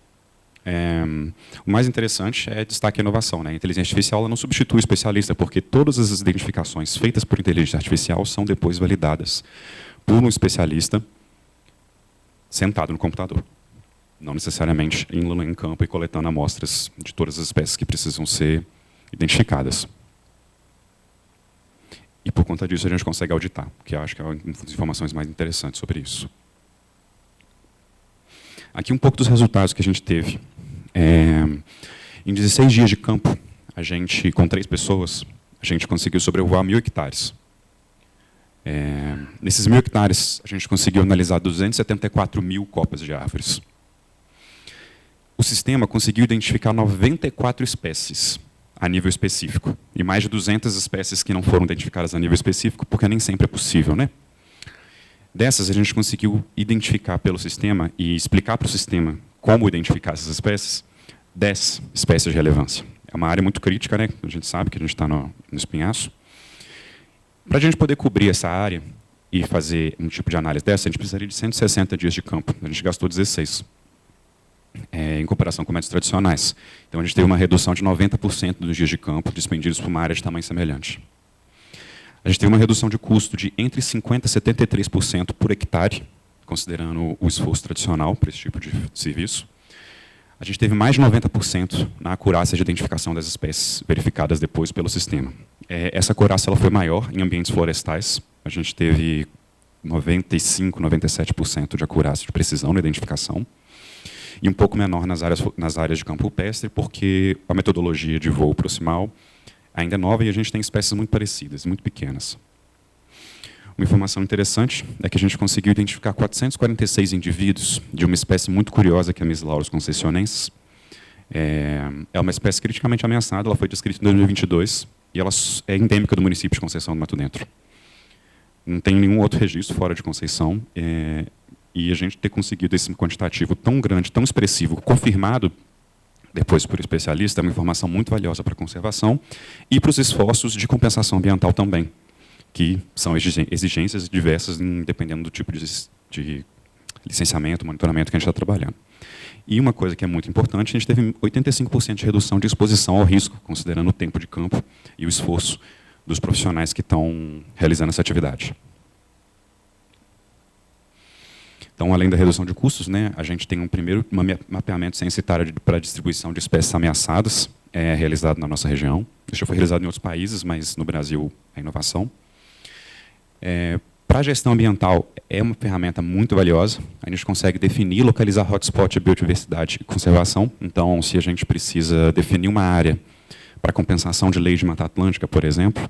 O mais interessante é destaque a inovação, né? A inteligência artificial ela não substitui o especialista, porque todas as identificações feitas por inteligência artificial são depois validadas por um especialista sentado no computador. Não necessariamente em campo e coletando amostras de todas as espécies que precisam ser identificadas. E, por conta disso, a gente consegue auditar, que eu acho que é uma das informações mais interessantes sobre isso. Aqui um pouco dos resultados que a gente teve. Em 16 dias de campo, a gente, com 3 pessoas, a gente conseguiu sobrevoar 1.000 hectares. Nesses 1.000 hectares, a gente conseguiu analisar 274.000 copas de árvores. O sistema conseguiu identificar 94 espécies a nível específico, e mais de 200 espécies que não foram identificadas a nível específico, porque nem sempre é possível, né? Dessas, a gente conseguiu identificar pelo sistema e explicar para o sistema como identificar essas espécies, 10 espécies de relevância. É uma área muito crítica, né? A gente sabe que a gente está no espinhaço. Para a gente poder cobrir essa área e fazer um tipo de análise dessa, a gente precisaria de 160 dias de campo. A gente gastou 16. Em comparação com métodos tradicionais. Então, a gente teve uma redução de 90% dos dias de campo dispendidos por uma área de tamanho semelhante. A gente teve uma redução de custo de entre 50% e 73% por hectare, considerando o esforço tradicional para esse tipo de serviço. A gente teve mais de 90% na acurácia de identificação das espécies verificadas depois pelo sistema. Essa acurácia ela foi maior em ambientes florestais. A gente teve 95%, 97% de acurácia de precisão na identificação. E um pouco menor nas áreas de campo rupestre, porque a metodologia de voo proximal ainda é nova e a gente tem espécies muito parecidas, muito pequenas. Uma informação interessante é que a gente conseguiu identificar 446 indivíduos de uma espécie muito curiosa, que é a Mislaurus concessionensis. É uma espécie criticamente ameaçada, ela foi descrita em 2022, e ela é endêmica do município de Conceição do Mato Dentro. Não tem nenhum outro registro fora de Conceição, e a gente ter conseguido esse quantitativo tão grande, tão expressivo, confirmado depois por especialista, é uma informação muito valiosa para a conservação e para os esforços de compensação ambiental também, que são exigências diversas, dependendo do tipo de licenciamento, monitoramento que a gente está trabalhando. E uma coisa que é muito importante, a gente teve 85% de redução de exposição ao risco, considerando o tempo de campo e o esforço dos profissionais que estão realizando essa atividade. Então, além da redução de custos, né, a gente tem um primeiro mapeamento censitário para a distribuição de espécies ameaçadas, realizado na nossa região. Isso já foi realizado em outros países, mas no Brasil é inovação. Para a gestão ambiental, é uma ferramenta muito valiosa. A gente consegue definir e localizar hotspot de biodiversidade e conservação. Então, se a gente precisa definir uma área para compensação de lei de Mata Atlântica, por exemplo,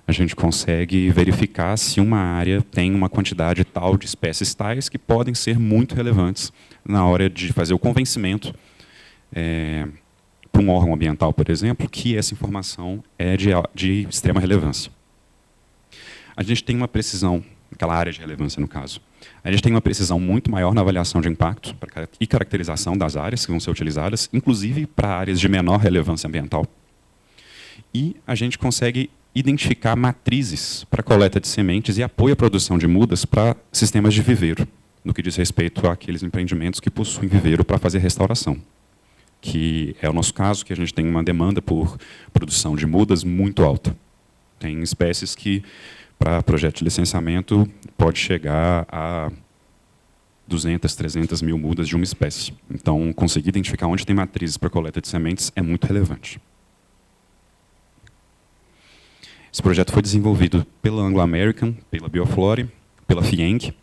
a gente consegue verificar se uma área tem uma quantidade tal de espécies tais que podem ser muito relevantes na hora de fazer o convencimento para um órgão ambiental, por exemplo, que essa informação é de extrema relevância. A gente tem uma precisão, aquela área de relevância, no caso, a gente tem uma precisão muito maior na avaliação de impacto e caracterização das áreas que vão ser utilizadas, inclusive para áreas de menor relevância ambiental. E a gente consegue identificar matrizes para coleta de sementes e apoio à produção de mudas para sistemas de viveiro, no que diz respeito àqueles empreendimentos que possuem viveiro para fazer restauração, que é o nosso caso, que a gente tem uma demanda por produção de mudas muito alta. Tem espécies que, para projeto de licenciamento, pode chegar a 200, 300 mil mudas de uma espécie. Então, conseguir identificar onde tem matrizes para coleta de sementes é muito relevante. Esse projeto foi desenvolvido pela Anglo American, pela Bioflore, pela FIENG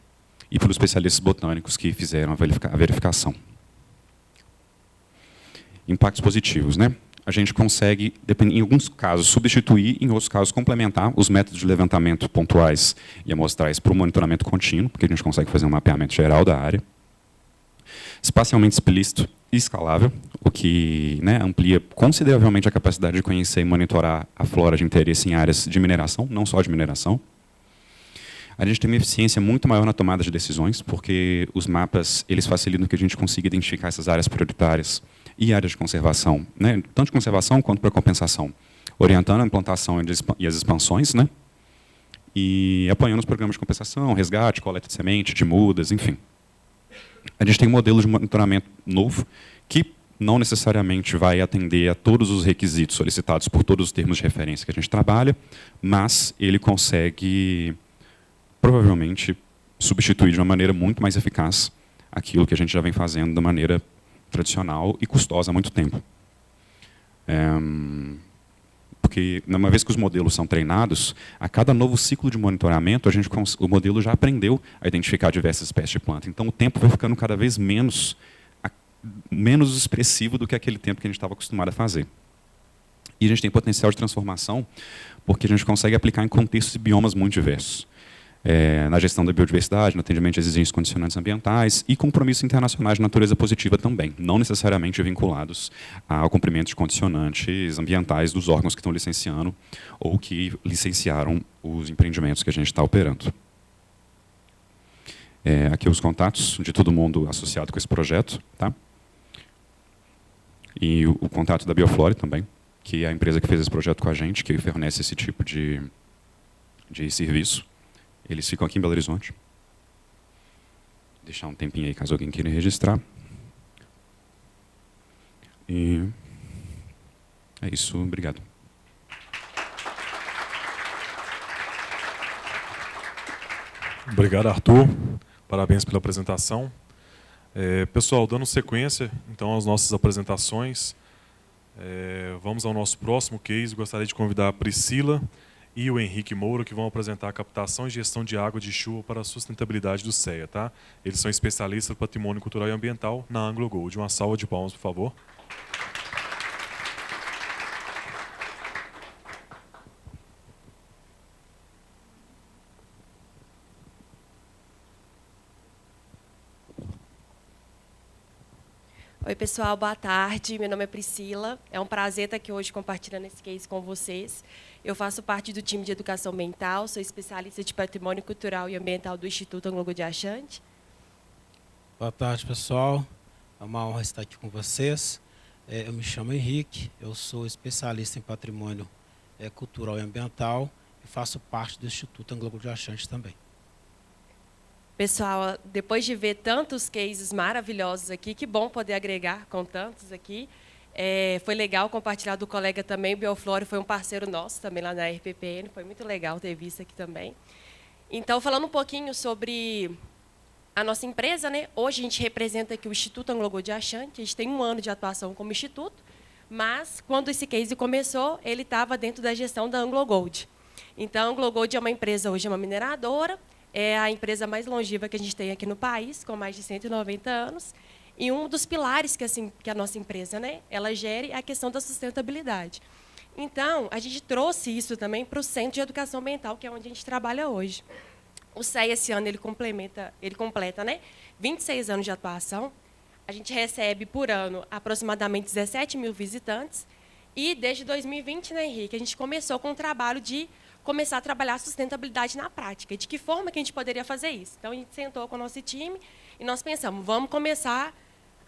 e pelos especialistas botânicos que fizeram a verificação. Impactos positivos, né? A gente consegue, em alguns casos, substituir, em outros casos, complementar os métodos de levantamento pontuais e amostrais para o monitoramento contínuo, porque a gente consegue fazer um mapeamento geral da área. Espacialmente explícito e escalável, o que, né, amplia consideravelmente a capacidade de conhecer e monitorar a flora de interesse em áreas de mineração, não só de mineração. A gente tem uma eficiência muito maior na tomada de decisões, porque os mapas eles facilitam que a gente consiga identificar essas áreas prioritárias e áreas de conservação, né, tanto de conservação quanto para compensação, orientando a implantação e as expansões, né, e apoiando os programas de compensação, resgate, coleta de semente, de mudas, enfim. A gente tem um modelo de monitoramento novo que não necessariamente vai atender a todos os requisitos solicitados por todos os termos de referência que a gente trabalha, mas ele consegue, provavelmente, substituir de uma maneira muito mais eficaz aquilo que a gente já vem fazendo da maneira tradicional e custosa há muito tempo. Porque, uma vez que os modelos são treinados, a cada novo ciclo de monitoramento, o modelo já aprendeu a identificar diversas espécies de planta. Então, o tempo vai ficando cada vez menos expressivo do que aquele tempo que a gente estava acostumado a fazer. E a gente tem potencial de transformação, porque a gente consegue aplicar em contextos e biomas muito diversos. Na gestão da biodiversidade, no atendimento a exigências condicionantes ambientais e compromissos internacionais de natureza positiva também, não necessariamente vinculados ao cumprimento de condicionantes ambientais dos órgãos que estão licenciando ou que licenciaram os empreendimentos que a gente está operando. Aqui os contatos de todo mundo associado com esse projeto, tá? E o contato da Bioflore também, que é a empresa que fez esse projeto com a gente, que fornece esse tipo de serviço. Eles ficam aqui em Belo Horizonte. Vou deixar um tempinho aí, caso alguém queira registrar. E é isso. Obrigado. Obrigado, Arthur. Parabéns pela apresentação. Pessoal, dando sequência então às nossas apresentações, vamos ao nosso próximo case. Gostaria de convidar a Priscila e o Henrique Moura, que vão apresentar a captação e gestão de água de chuva para a sustentabilidade do CEA. Tá? Eles são especialistas do patrimônio cultural e ambiental na Anglo Gold. Uma salva de palmas, por favor. Oi, pessoal, boa tarde. Meu nome é Priscila. É um prazer estar aqui hoje compartilhando esse case com vocês. Eu faço parte do time de educação ambiental, sou especialista de patrimônio cultural e ambiental do Instituto Anglo Gold Achante. Boa tarde, pessoal. É uma honra estar aqui com vocês. Eu me chamo Henrique, eu sou especialista em patrimônio cultural e ambiental e faço parte do Instituto Anglo Gold Achante também. Pessoal, depois de ver tantos cases maravilhosos aqui, que bom poder agregar com tantos aqui. Foi legal compartilhar do colega também, o Bioflore foi um parceiro nosso também lá na RPPN, foi muito legal ter visto aqui também. Então, falando um pouquinho sobre a nossa empresa, né, hoje a gente representa aqui o Instituto AngloGold de Ashanti, a gente tem 1 ano de atuação como instituto, mas quando esse case começou, ele estava dentro da gestão da AngloGold. Então, a AngloGold é uma empresa, hoje é uma mineradora, é a empresa mais longeva que a gente tem aqui no país, com mais de 190 anos, e um dos pilares que a nossa empresa, né, ela gere é a questão da sustentabilidade. Então, a gente trouxe isso também para o Centro de Educação Ambiental, que é onde a gente trabalha hoje. O CEA, esse ano, ele completa, né, 26 anos de atuação. A gente recebe, por ano, aproximadamente 17 mil visitantes. E, desde 2020, né, Henrique, a gente começou com o trabalho de começar a trabalhar a sustentabilidade na prática. De que forma que a gente poderia fazer isso? Então, a gente sentou com o nosso time e nós pensamos, vamos começar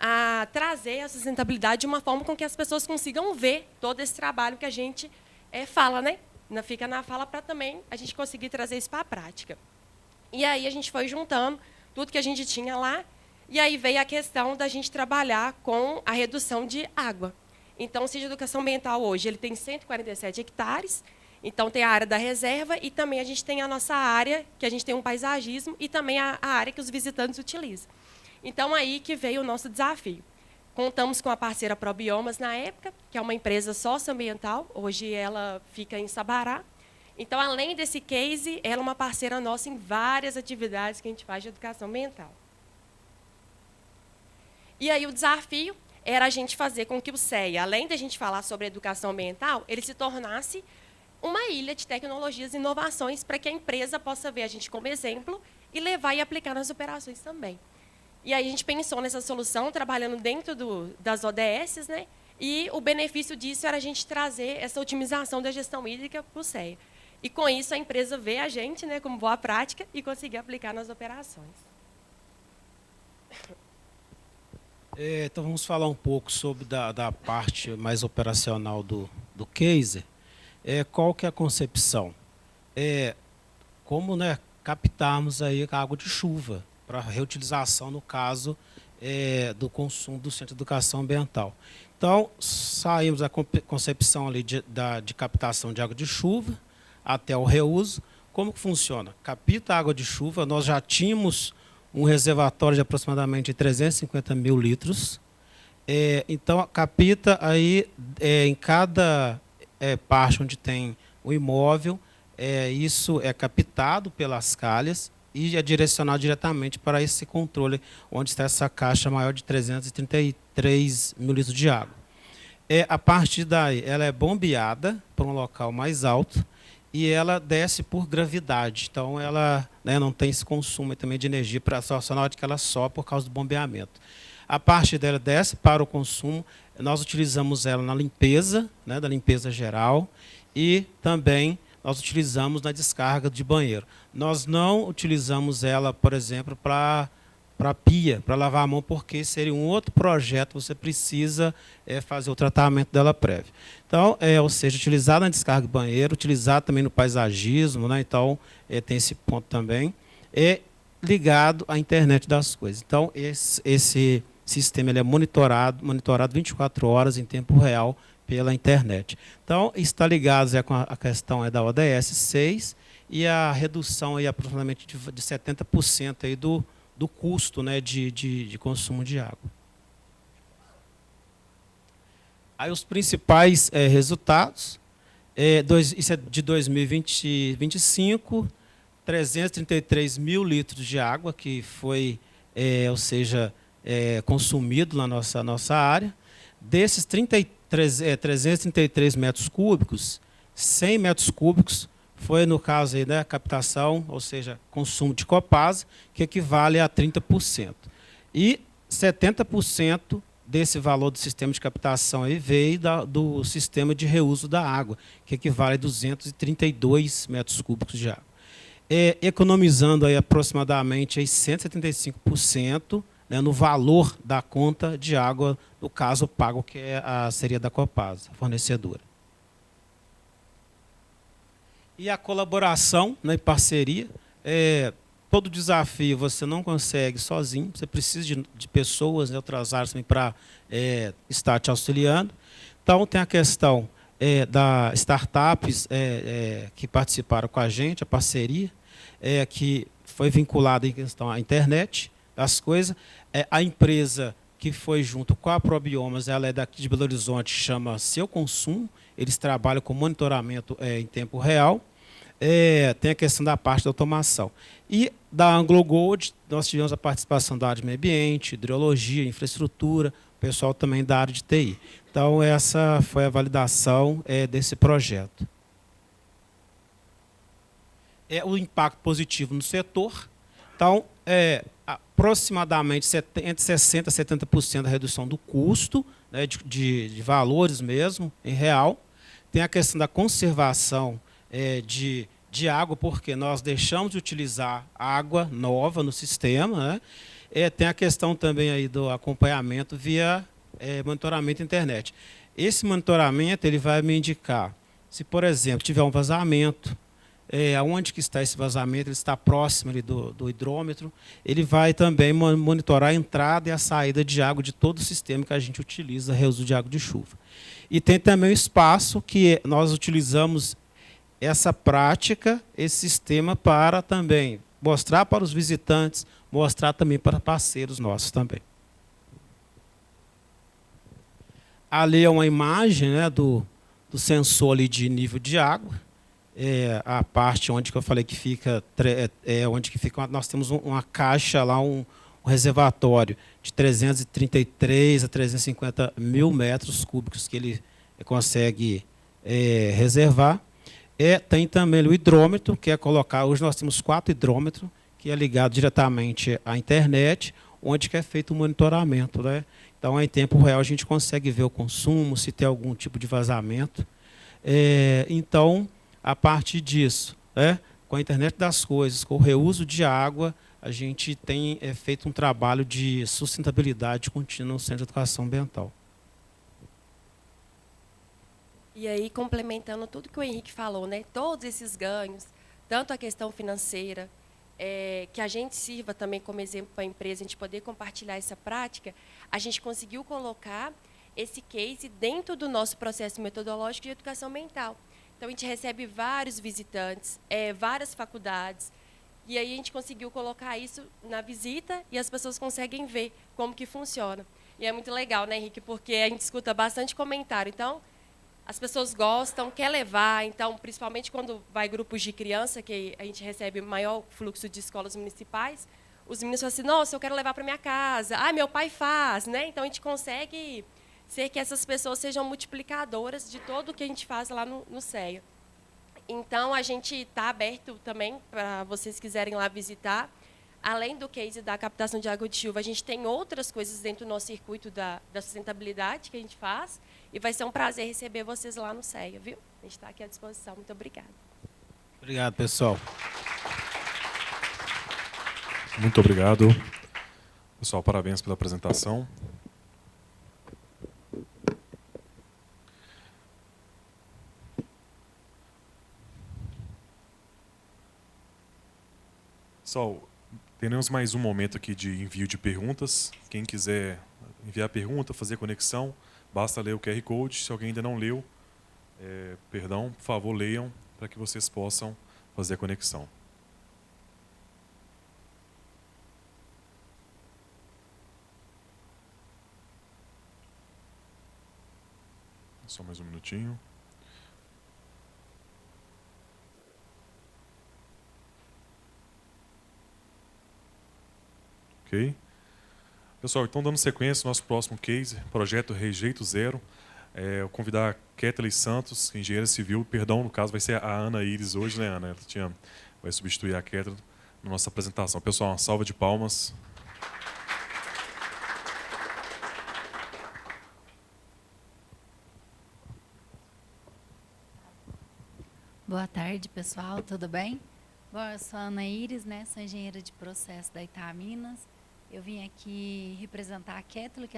a trazer a sustentabilidade de uma forma com que as pessoas consigam ver todo esse trabalho que a gente fala, né? Fica na fala para também a gente conseguir trazer isso para a prática. E aí a gente foi juntando tudo que a gente tinha lá, e aí veio a questão da gente trabalhar com a redução de água. Então, o Centro de Educação Ambiental hoje ele tem 147 hectares, então tem a área da reserva e também a gente tem a nossa área, que a gente tem um paisagismo, e também a área que os visitantes utilizam. Então, aí que veio o nosso desafio. Contamos com a parceira Probiomas na época, que é uma empresa socioambiental, hoje ela fica em Sabará. Então, além desse case, ela é uma parceira nossa em várias atividades que a gente faz de educação ambiental. E aí o desafio era a gente fazer com que o CEA, além da gente falar sobre educação ambiental, ele se tornasse uma ilha de tecnologias e inovações para que a empresa possa ver a gente como exemplo e levar e aplicar nas operações também. E aí a gente pensou nessa solução, trabalhando dentro das ODS, né? E o benefício disso era a gente trazer essa otimização da gestão hídrica para o CEA. E, com isso, a empresa vê a gente, né, como boa prática e conseguir aplicar nas operações. Então, vamos falar um pouco sobre da parte mais operacional do case. Qual que é a concepção? Como, né, captarmos aí a água de chuva para reutilização, no caso do consumo do Centro de Educação Ambiental. Então, saímos da concepção ali de captação de água de chuva até o reuso. Como que funciona? Capta a água de chuva, nós já tínhamos um reservatório de aproximadamente 350 mil litros. Então, capta aí em cada parte onde tem o imóvel, isso é captado pelas calhas e é direcionado diretamente para esse controle, onde está essa caixa maior de 333 mil litros de água. A partir daí, ela é bombeada para um local mais alto e ela desce por gravidade. Então, ela, né, não tem esse consumo também de energia para só na hora que ela sobe por causa do bombeamento. A parte dela desce para o consumo, nós utilizamos ela na limpeza, né, da limpeza geral, e também nós utilizamos na descarga de banheiro. Nós não utilizamos ela, por exemplo, para pia, para lavar a mão, porque seria um outro projeto, você precisa fazer o tratamento dela prévio. Então, ou seja, utilizar na descarga de banheiro, utilizar também no paisagismo, né? Então, tem esse ponto também, ligado à internet das coisas. Então, esse sistema ele é monitorado 24 horas em tempo real pela internet. Então, está ligado com a questão da ODS 6 e a redução aí, aproximadamente de 70% aí do custo, né, de consumo de água. Aí os principais resultados, isso é de 2025, 333 mil litros de água que foi, ou seja, consumido na nossa área. Desses 333 metros cúbicos, 100 metros cúbicos foi, no caso, aí, né, captação, ou seja, consumo de Copasa, que equivale a 30%. E 70% desse valor do sistema de captação aí veio do sistema de reuso da água, que equivale a 232 metros cúbicos de água. Economizando aí aproximadamente aí 175%, né, no valor da conta de água, no caso pago, que seria da Copasa, fornecedora. E a colaboração, né, e parceria, todo desafio você não consegue sozinho, você precisa de pessoas, né, outras áreas também para estar te auxiliando. Então, tem a questão das startups que participaram com a gente, a parceria, que foi vinculada em questão à internet, das coisas. A empresa que foi junto com a Probiomas, ela é daqui de Belo Horizonte, chama Seu Consumo. Eles trabalham com monitoramento em tempo real. Tem a questão da parte da automação. E da Anglo Gold, nós tivemos a participação da área de meio ambiente, hidrologia, infraestrutura, o pessoal também da área de TI. Então, essa foi a validação desse projeto. O impacto positivo no setor. Então, aproximadamente entre 60% a 70% da redução do custo, né, de valores mesmo, em real. Tem a questão da conservação de água, porque nós deixamos de utilizar água nova no sistema, né? Tem a questão também aí do acompanhamento via monitoramento internet. Esse monitoramento ele vai me indicar se, por exemplo, tiver um vazamento, aonde que está esse vazamento, ele está próximo ali do hidrômetro, ele vai também monitorar a entrada e a saída de água de todo o sistema que a gente utiliza, reuso de água de chuva. E tem também o espaço que nós utilizamos essa prática, esse sistema, para também mostrar para os visitantes, mostrar também para parceiros nossos também. Ali é uma imagem, né, do sensor ali de nível de água. A parte onde que eu falei que fica, nós temos uma caixa lá, um reservatório de 333 a 350 mil metros cúbicos que ele consegue reservar. Tem também o hidrômetro, que é colocar, hoje nós temos 4 hidrômetros, que é ligado diretamente à internet, onde que é feito o monitoramento, né? Então, em tempo real, a gente consegue ver o consumo, se tem algum tipo de vazamento. Então, a partir disso, com a internet das coisas, com o reuso de água, a gente tem feito um trabalho de sustentabilidade contínua no Centro de Educação Ambiental. E aí, complementando tudo que o Henrique falou, né, todos esses ganhos, tanto a questão financeira, que a gente sirva também como exemplo para a empresa, a gente poder compartilhar essa prática, a gente conseguiu colocar esse case dentro do nosso processo metodológico de educação ambiental. Então, a gente recebe vários visitantes, várias faculdades, e aí a gente conseguiu colocar isso na visita e as pessoas conseguem ver como que funciona. E é muito legal, né, Henrique, porque a gente escuta bastante comentário. Então, as pessoas gostam, quer levar, então, principalmente quando vai grupos de criança, que a gente recebe maior fluxo de escolas municipais, os meninos falam assim, nossa, eu quero levar para minha casa, meu pai faz, né? Então, a gente consegue ser que essas pessoas sejam multiplicadoras de todo o que a gente faz lá no CEA. Então, a gente está aberto também para vocês quiserem lá visitar. Além do case da captação de água de chuva, a gente tem outras coisas dentro do nosso circuito da sustentabilidade que a gente faz. E vai ser um prazer receber vocês lá no CEA, viu? A gente está aqui à disposição. Muito obrigada. Obrigado, pessoal. Muito obrigado. Pessoal, parabéns pela apresentação. Pessoal, teremos mais um momento aqui de envio de perguntas. Quem quiser enviar pergunta, fazer conexão, basta ler o QR Code. Se alguém ainda não leu, por favor, leiam para que vocês possam fazer a conexão. Só mais um minutinho. Ok? Pessoal, então dando sequência ao nosso próximo case, projeto Rejeito Zero. Eu convidar a Kathleen Santos, engenheira civil, no caso vai ser a Ana Iris hoje, né, Ana? Ela vai substituir a Kathleen na nossa apresentação. Pessoal, uma salva de palmas. Boa tarde, pessoal, tudo bem? Bom, eu sou a Ana Iris, né? Sou engenheira de processo da Itaminas. Eu vim aqui representar a Kathleen, que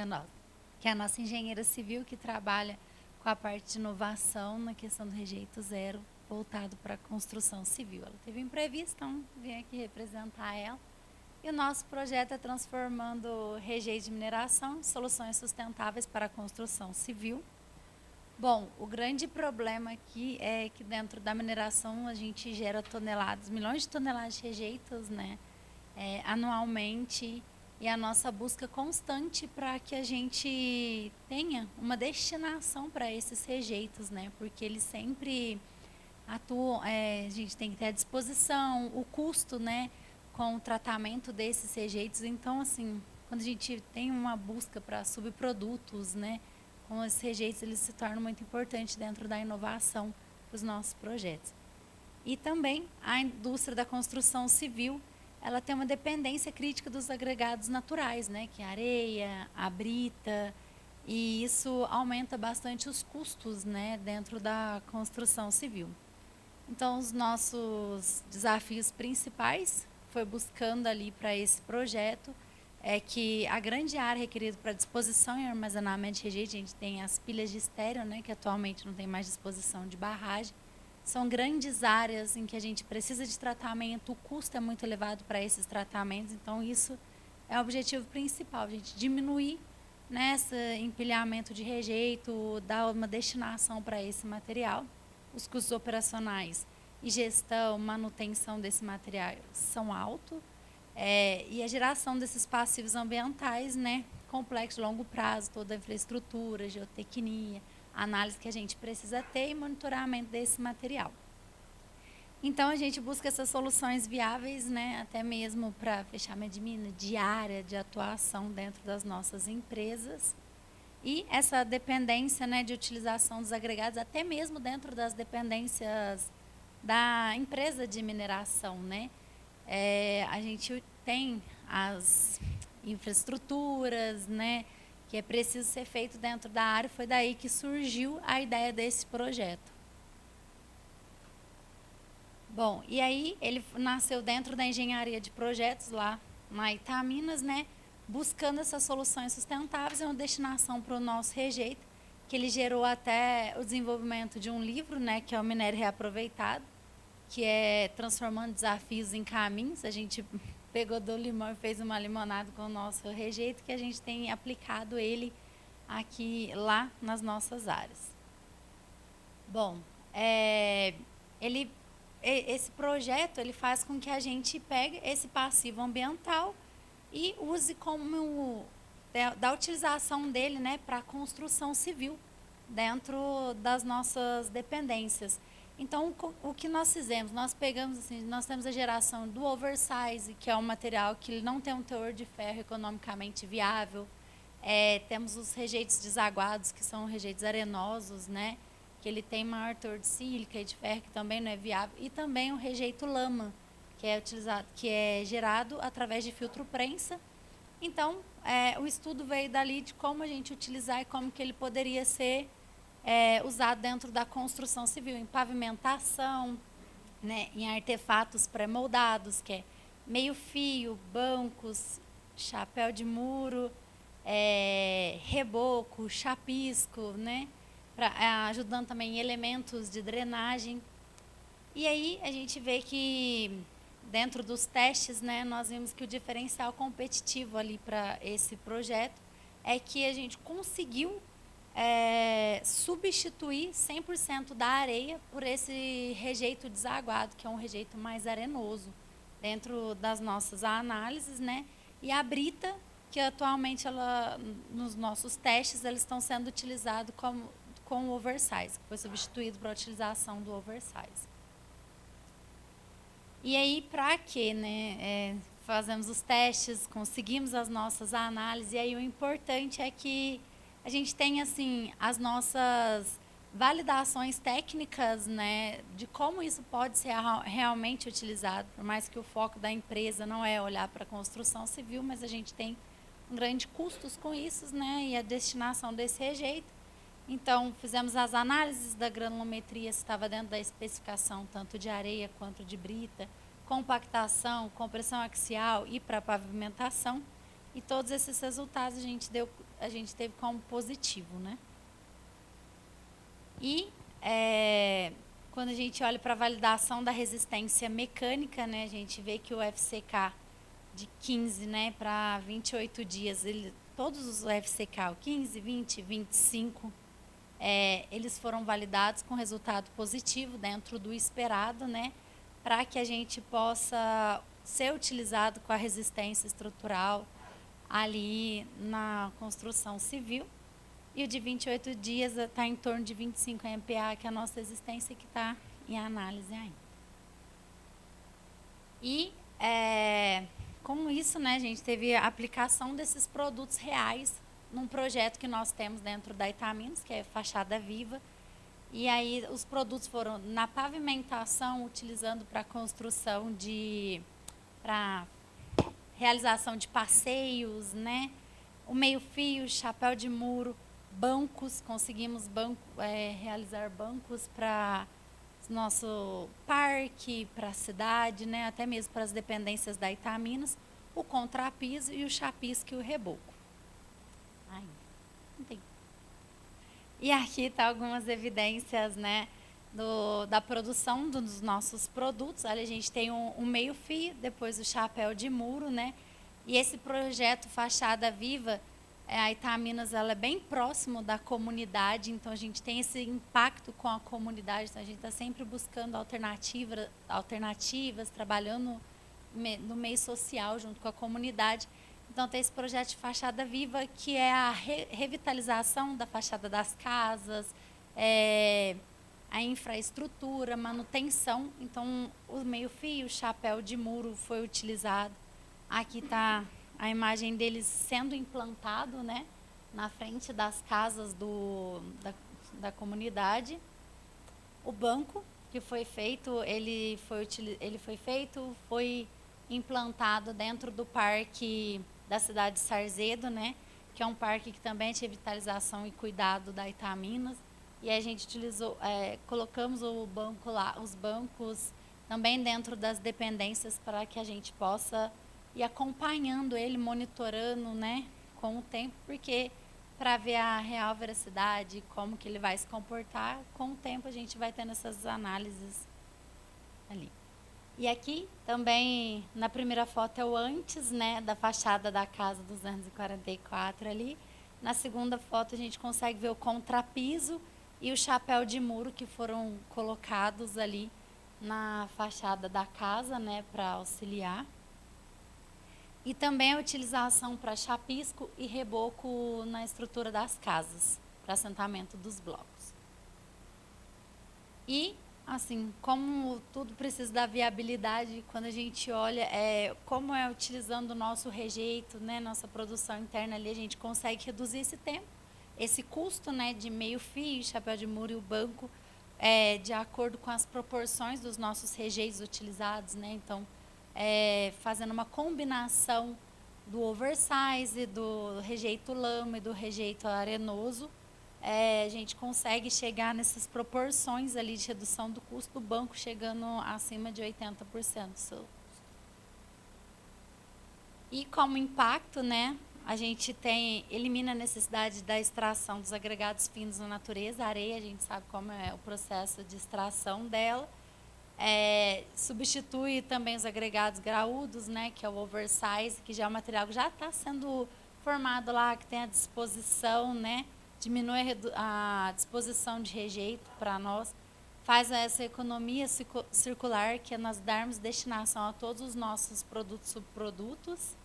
é a nossa engenheira civil, que trabalha com a parte de inovação na questão do rejeito zero, voltado para a construção civil. Ela teve um imprevisto, então vim aqui representar ela. E o nosso projeto é transformando rejeito de mineração em soluções sustentáveis para a construção civil. Bom, o grande problema aqui é que dentro da mineração a gente gera toneladas, milhões de toneladas de rejeitos, né, anualmente. e a nossa busca constante para que a gente tenha uma destinação para esses rejeitos, né? Porque eles sempre atuam, a gente tem que ter à disposição o custo, né, com o tratamento desses rejeitos. Então, assim, quando a gente tem uma busca para subprodutos, né, com esses rejeitos, eles se tornam muito importantes dentro da inovação dos nossos projetos. E também a indústria da construção civil, ela tem uma dependência crítica dos agregados naturais, né, que é a areia, a brita, e isso aumenta bastante os custos, né, dentro da construção civil. Então, os nossos desafios principais foi buscando ali para esse projeto é que a grande área requerida para disposição e armazenamento de rejeito, a gente tem as pilhas de estéreo, né, que atualmente não tem mais disposição de barragem. São grandes áreas em que a gente precisa de tratamento, o custo é muito elevado para esses tratamentos, então isso é o objetivo principal, a gente diminuir, né, esse empilhamento de rejeito, dar uma destinação para esse material. Os custos operacionais e gestão, manutenção desse material são altos, e a geração desses passivos ambientais, né, complexo, longo prazo, toda a infraestrutura, geotecnia, análise que a gente precisa ter e monitoramento desse material. Então, a gente busca essas soluções viáveis, né, até mesmo para fechamento de mina, de área de atuação dentro das nossas empresas. E essa dependência, né, de utilização dos agregados, até mesmo dentro das dependências da empresa de mineração, né? A gente tem as infraestruturas, né, que é preciso ser feito dentro da área. Foi daí que surgiu a ideia desse projeto. Bom, e aí ele nasceu dentro da engenharia de projetos lá na Itaminas, né, buscando essas soluções sustentáveis e uma destinação para o nosso rejeito, que ele gerou até o desenvolvimento de um livro, né, que é o Minério Reaproveitado, que é Transformando Desafios em Caminhos. A gente pegou do limão e fez uma limonada com o nosso rejeito, que a gente tem aplicado ele aqui, lá nas nossas áreas. Bom, esse projeto ele faz com que a gente pegue esse passivo ambiental e use como da utilização dele, né, para a construção civil dentro das nossas dependências. Então, o que nós fizemos? Nós pegamos, assim, nós temos a geração do oversize, que é um material que não tem um teor de ferro economicamente viável. Temos os rejeitos desaguados, que são rejeitos arenosos, né, que ele tem maior teor de sílica e de ferro, que também não é viável. E também o rejeito lama, que é gerado através de filtro prensa. Então, o estudo veio dali de como a gente utilizar e como que ele poderia ser usado dentro da construção civil, em pavimentação, né, em artefatos pré-moldados, que é meio-fio, bancos, chapéu de muro, reboco, chapisco, né, ajudando também em elementos de drenagem. E aí a gente vê que dentro dos testes, né, nós vimos que o diferencial competitivo ali para esse projeto é que a gente conseguiu substituir 100% da areia por esse rejeito desaguado, que é um rejeito mais arenoso, dentro das nossas análises, né? E a brita, que atualmente nos nossos testes eles estão sendo utilizados com o oversize, que foi substituído para a utilização do oversize. E aí, para quê, né? Fazemos os testes, conseguimos as nossas análises, e aí o importante é que a gente tem, assim, as nossas validações técnicas, né, de como isso pode ser realmente utilizado, por mais que o foco da empresa não é olhar para a construção civil, mas a gente tem grandes custos com isso, né, e a destinação desse rejeito. Então, fizemos as análises da granulometria, se estava dentro da especificação tanto de areia quanto de brita, compactação, compressão axial e para pavimentação. E todos esses resultados a gente teve como positivo, né? E quando a gente olha para a validação da resistência mecânica, né, a gente vê que o FCK de 15, né, para 28 dias, todos os FCK, 15, 20, 25, eles foram validados com resultado positivo dentro do esperado, né, para que a gente possa ser utilizado com a resistência estrutural ali na construção civil. E o de 28 dias está em torno de 25 MPa, que é a nossa existência, que está em análise ainda. E com isso, né, a gente teve a aplicação desses produtos reais num projeto que nós temos dentro da Itaminas, que é Fachada Viva. E aí os produtos foram na pavimentação, utilizando para construção para realização de passeios, né? O meio-fio, chapéu de muro, bancos, conseguimos realizar bancos para nosso parque, para a cidade, né? Até mesmo para as dependências da Itaminas, o contrapiso e o chapisco e o reboco. Ai, não tem. E aqui tá algumas evidências, né, da produção dos nossos produtos. Olha, a gente tem um meio-fio, depois o chapéu de muro, né? E esse projeto Fachada Viva, a Itaminas, ela é bem próximo da comunidade, então a gente tem esse impacto com a comunidade, então a gente está sempre buscando alternativas, trabalhando no meio social junto com a comunidade. Então tem esse projeto de Fachada Viva, que é a revitalização da fachada das casas, a infraestrutura, manutenção. Então o meio-fio, o chapéu de muro foi utilizado. Aqui está a imagem deles sendo implantado, né, na frente das casas da comunidade. O banco que foi feito, ele foi implantado dentro do parque da cidade de Sarzedo, né, que é um parque que também é de revitalização e cuidado da Itaminas. E a gente colocamos o banco lá, os bancos também dentro das dependências, para que a gente possa ir acompanhando ele, monitorando, né, com o tempo, porque para ver a real veracidade, como que ele vai se comportar, com o tempo a gente vai tendo essas análises ali. E aqui também, na primeira foto, é o antes, né, da fachada da casa 244 ali. Na segunda foto a gente consegue ver o contrapiso e o chapéu de muro que foram colocados ali na fachada da casa, né, para auxiliar. E também a utilização para chapisco e reboco na estrutura das casas, para assentamento dos blocos. E, assim, como tudo precisa da viabilidade, quando a gente olha como é utilizando o nosso rejeito, né, nossa produção interna ali, a gente consegue reduzir esse tempo, esse custo, né, de meio-fio, chapéu de muro e o banco, de acordo com as proporções dos nossos rejeitos utilizados, né? Então, fazendo uma combinação do oversize, do rejeito lama e do rejeito arenoso, a gente consegue chegar nessas proporções ali de redução do custo do banco, chegando acima de 80%. E como impacto, né, a gente elimina a necessidade da extração dos agregados finos na natureza. A areia, a gente sabe como é o processo de extração dela. Substitui também os agregados graúdos, né, que é o oversize, que já é um material que já está sendo formado lá, que tem a disposição, né, diminui a disposição de rejeito para nós, faz essa economia circular, que é nós darmos destinação a todos os nossos produtos e subprodutos,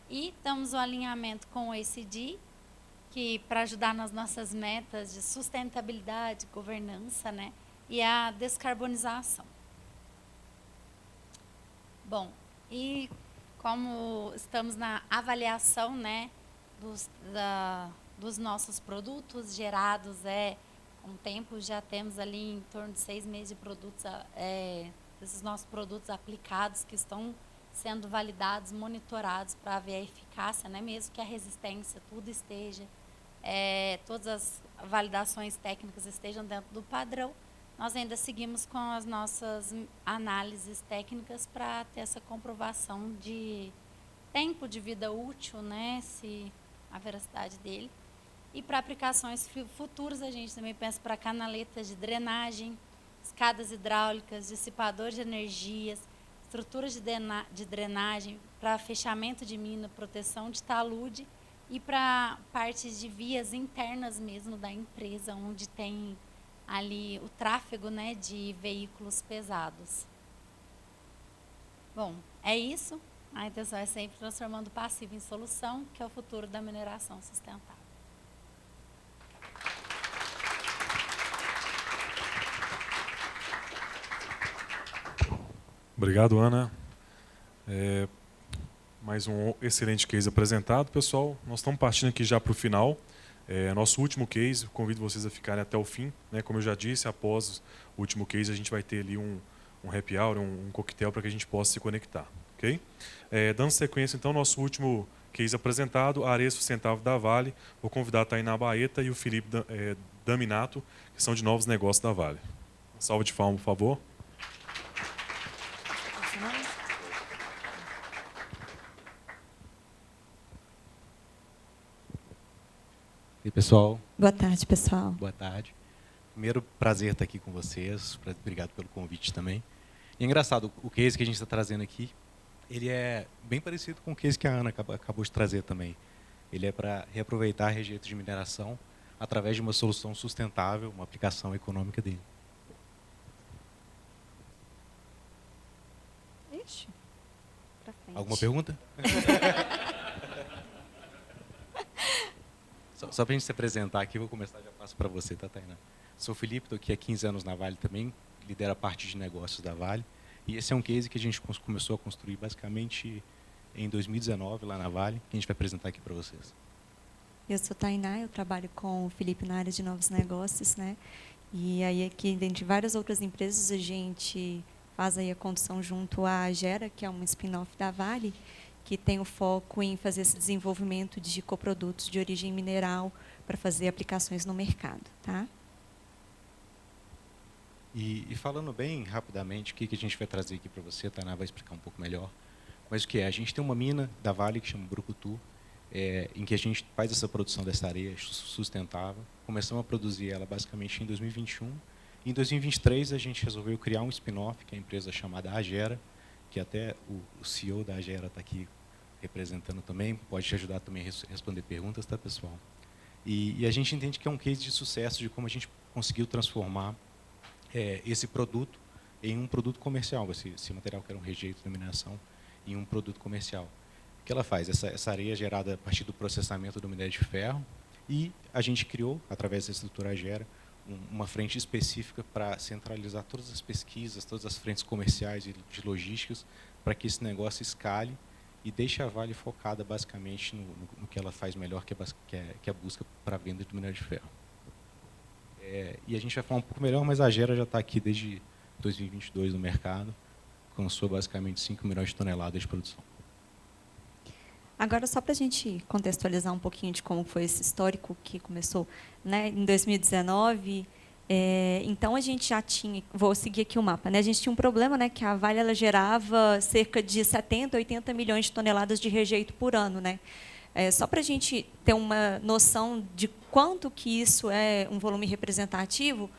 e damos o alinhamento com o ESG, que para ajudar nas nossas metas de sustentabilidade, governança, né, e a descarbonização. Bom, e como estamos na avaliação, né, dos nossos produtos gerados, com o tempo já temos ali em torno de 6 meses de produtos, desses nossos produtos aplicados, que estão sendo validados, monitorados para ver a eficácia, né, mesmo que a resistência, tudo esteja, todas as validações técnicas estejam dentro do padrão. Nós ainda seguimos com as nossas análises técnicas para ter essa comprovação de tempo de vida útil, né, se a veracidade dele. E para aplicações futuras, a gente também pensa para canaletas de drenagem, escadas hidráulicas, dissipadores de energias, estruturas de drenagem, para fechamento de mina, proteção de talude e para partes de vias internas mesmo da empresa, onde tem ali o tráfego, né, de veículos pesados. Bom, é isso. A intenção é sempre transformando o passivo em solução, que é o futuro da mineração sustentável. Obrigado, Ana. Mais um excelente case apresentado, pessoal. Nós estamos partindo aqui já para o final. Nosso último case, convido vocês a ficarem até o fim. Né? Como eu já disse, após o último case, a gente vai ter ali um happy hour, um coquetel para que a gente possa se conectar. Okay? Dando sequência, então, nosso último case apresentado, a Areia Sustentável da Vale. Vou convidar a Tainá Baeta e o Felipe Daminato, que são de novos negócios da Vale. Salva de palmas, por favor. E aí, pessoal? Boa tarde, pessoal. Boa tarde. Primeiro, prazer estar aqui com vocês. Obrigado pelo convite também. E é engraçado, o case que a gente está trazendo aqui, ele é bem parecido com o case que a Ana acabou de trazer também. Ele é para reaproveitar rejeitos de mineração através de uma solução sustentável, uma aplicação econômica dele. Ixi, pra frente. Alguma pergunta? Só para a gente se apresentar aqui, vou começar, já passo para você, tá, Tainá? Sou o Felipe, estou aqui há 15 anos na Vale também, lidero a parte de negócios da Vale. E esse é um case que a gente começou a construir basicamente em 2019 lá na Vale, que a gente vai apresentar aqui para vocês. Eu sou Tainá, eu trabalho com o Felipe na área de novos negócios, né? E aí aqui, dentro de várias outras empresas, a gente faz aí a condução junto à Agera, que é uma spin-off da Vale, que tem o foco em fazer esse desenvolvimento de coprodutos de origem mineral para fazer aplicações no mercado, tá? E falando bem rapidamente, o que a gente vai trazer aqui para você, a Tainá vai explicar um pouco melhor. Mas o que é? A gente tem uma mina da Vale que chama Brucutu, em que a gente faz essa produção dessa areia sustentável. Começamos a produzir ela basicamente em 2021. E em 2023 a gente resolveu criar um spin-off, que é a empresa chamada Agera, que até o CEO da Agera está aqui representando também, pode te ajudar também a responder perguntas, tá, pessoal? E a gente entende que é um case de sucesso de como a gente conseguiu transformar esse produto em um produto comercial, esse material que era um rejeito da mineração, em um produto comercial. O que ela faz? Essa areia é gerada a partir do processamento do minério de ferro, e a gente criou, através da estrutura Agera, uma frente específica para centralizar todas as pesquisas, todas as frentes comerciais e de logísticas, para que esse negócio escale e deixe a Vale focada basicamente no que ela faz melhor, que é a busca para a venda do minério de ferro. E a gente vai falar um pouco melhor, mas a Agera já está aqui desde 2022 no mercado, alcançou basicamente 5 milhões de toneladas de produção. Agora, só para a gente contextualizar um pouquinho de como foi esse histórico que começou, né, em 2019, então a gente já tinha, vou seguir aqui o mapa, né, a gente tinha um problema, né, que a Vale ela gerava cerca de 70, 80 milhões de toneladas de rejeito por ano, né? Só para a gente ter uma noção de quanto que isso é um volume representativo,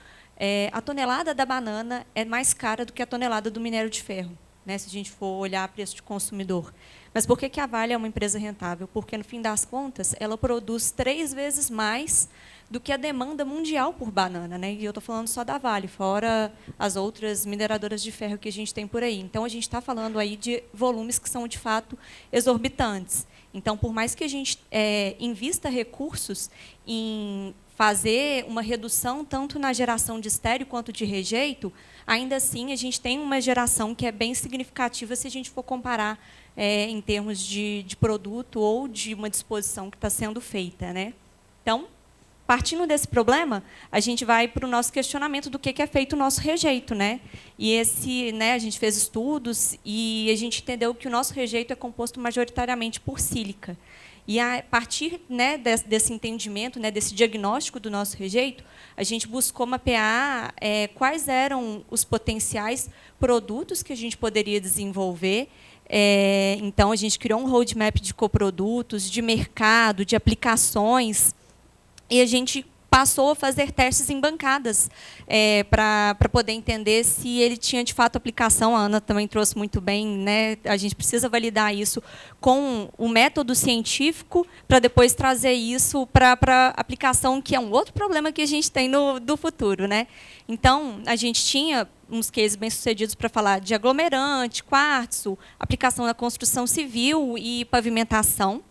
a tonelada da banana é mais cara do que a tonelada do minério de ferro, né, se a gente for olhar preço de consumidor. Mas por que a Vale é uma empresa rentável? Porque, no fim das contas, ela produz 3 vezes mais do que a demanda mundial por banana, né? E eu estou falando só da Vale, fora as outras mineradoras de ferro que a gente tem por aí. Então, a gente está falando aí de volumes que são, de fato, exorbitantes. Então, por mais que a gente invista recursos em fazer uma redução tanto na geração de estéreo quanto de rejeito, ainda assim a gente tem uma geração que é bem significativa se a gente for comparar em termos de produto ou de uma disposição que está sendo feita, né? Então, partindo desse problema, a gente vai para o nosso questionamento do que é feito o nosso rejeito, né? E a gente fez estudos e a gente entendeu que o nosso rejeito é composto majoritariamente por sílica. E a partir, né, desse entendimento, né, desse diagnóstico do nosso rejeito, a gente buscou mapear quais eram os potenciais produtos que a gente poderia desenvolver. Então, a gente criou um roadmap de coprodutos, de mercado, de aplicações, e a gente passou a fazer testes em bancadas para poder entender se ele tinha, de fato, aplicação. A Ana também trouxe muito bem, né? A gente precisa validar isso com o método científico para depois trazer isso para aplicação, que é um outro problema que a gente tem do futuro, né? Então, a gente tinha uns cases bem-sucedidos para falar de aglomerante, quartzo, aplicação na construção civil e pavimentação.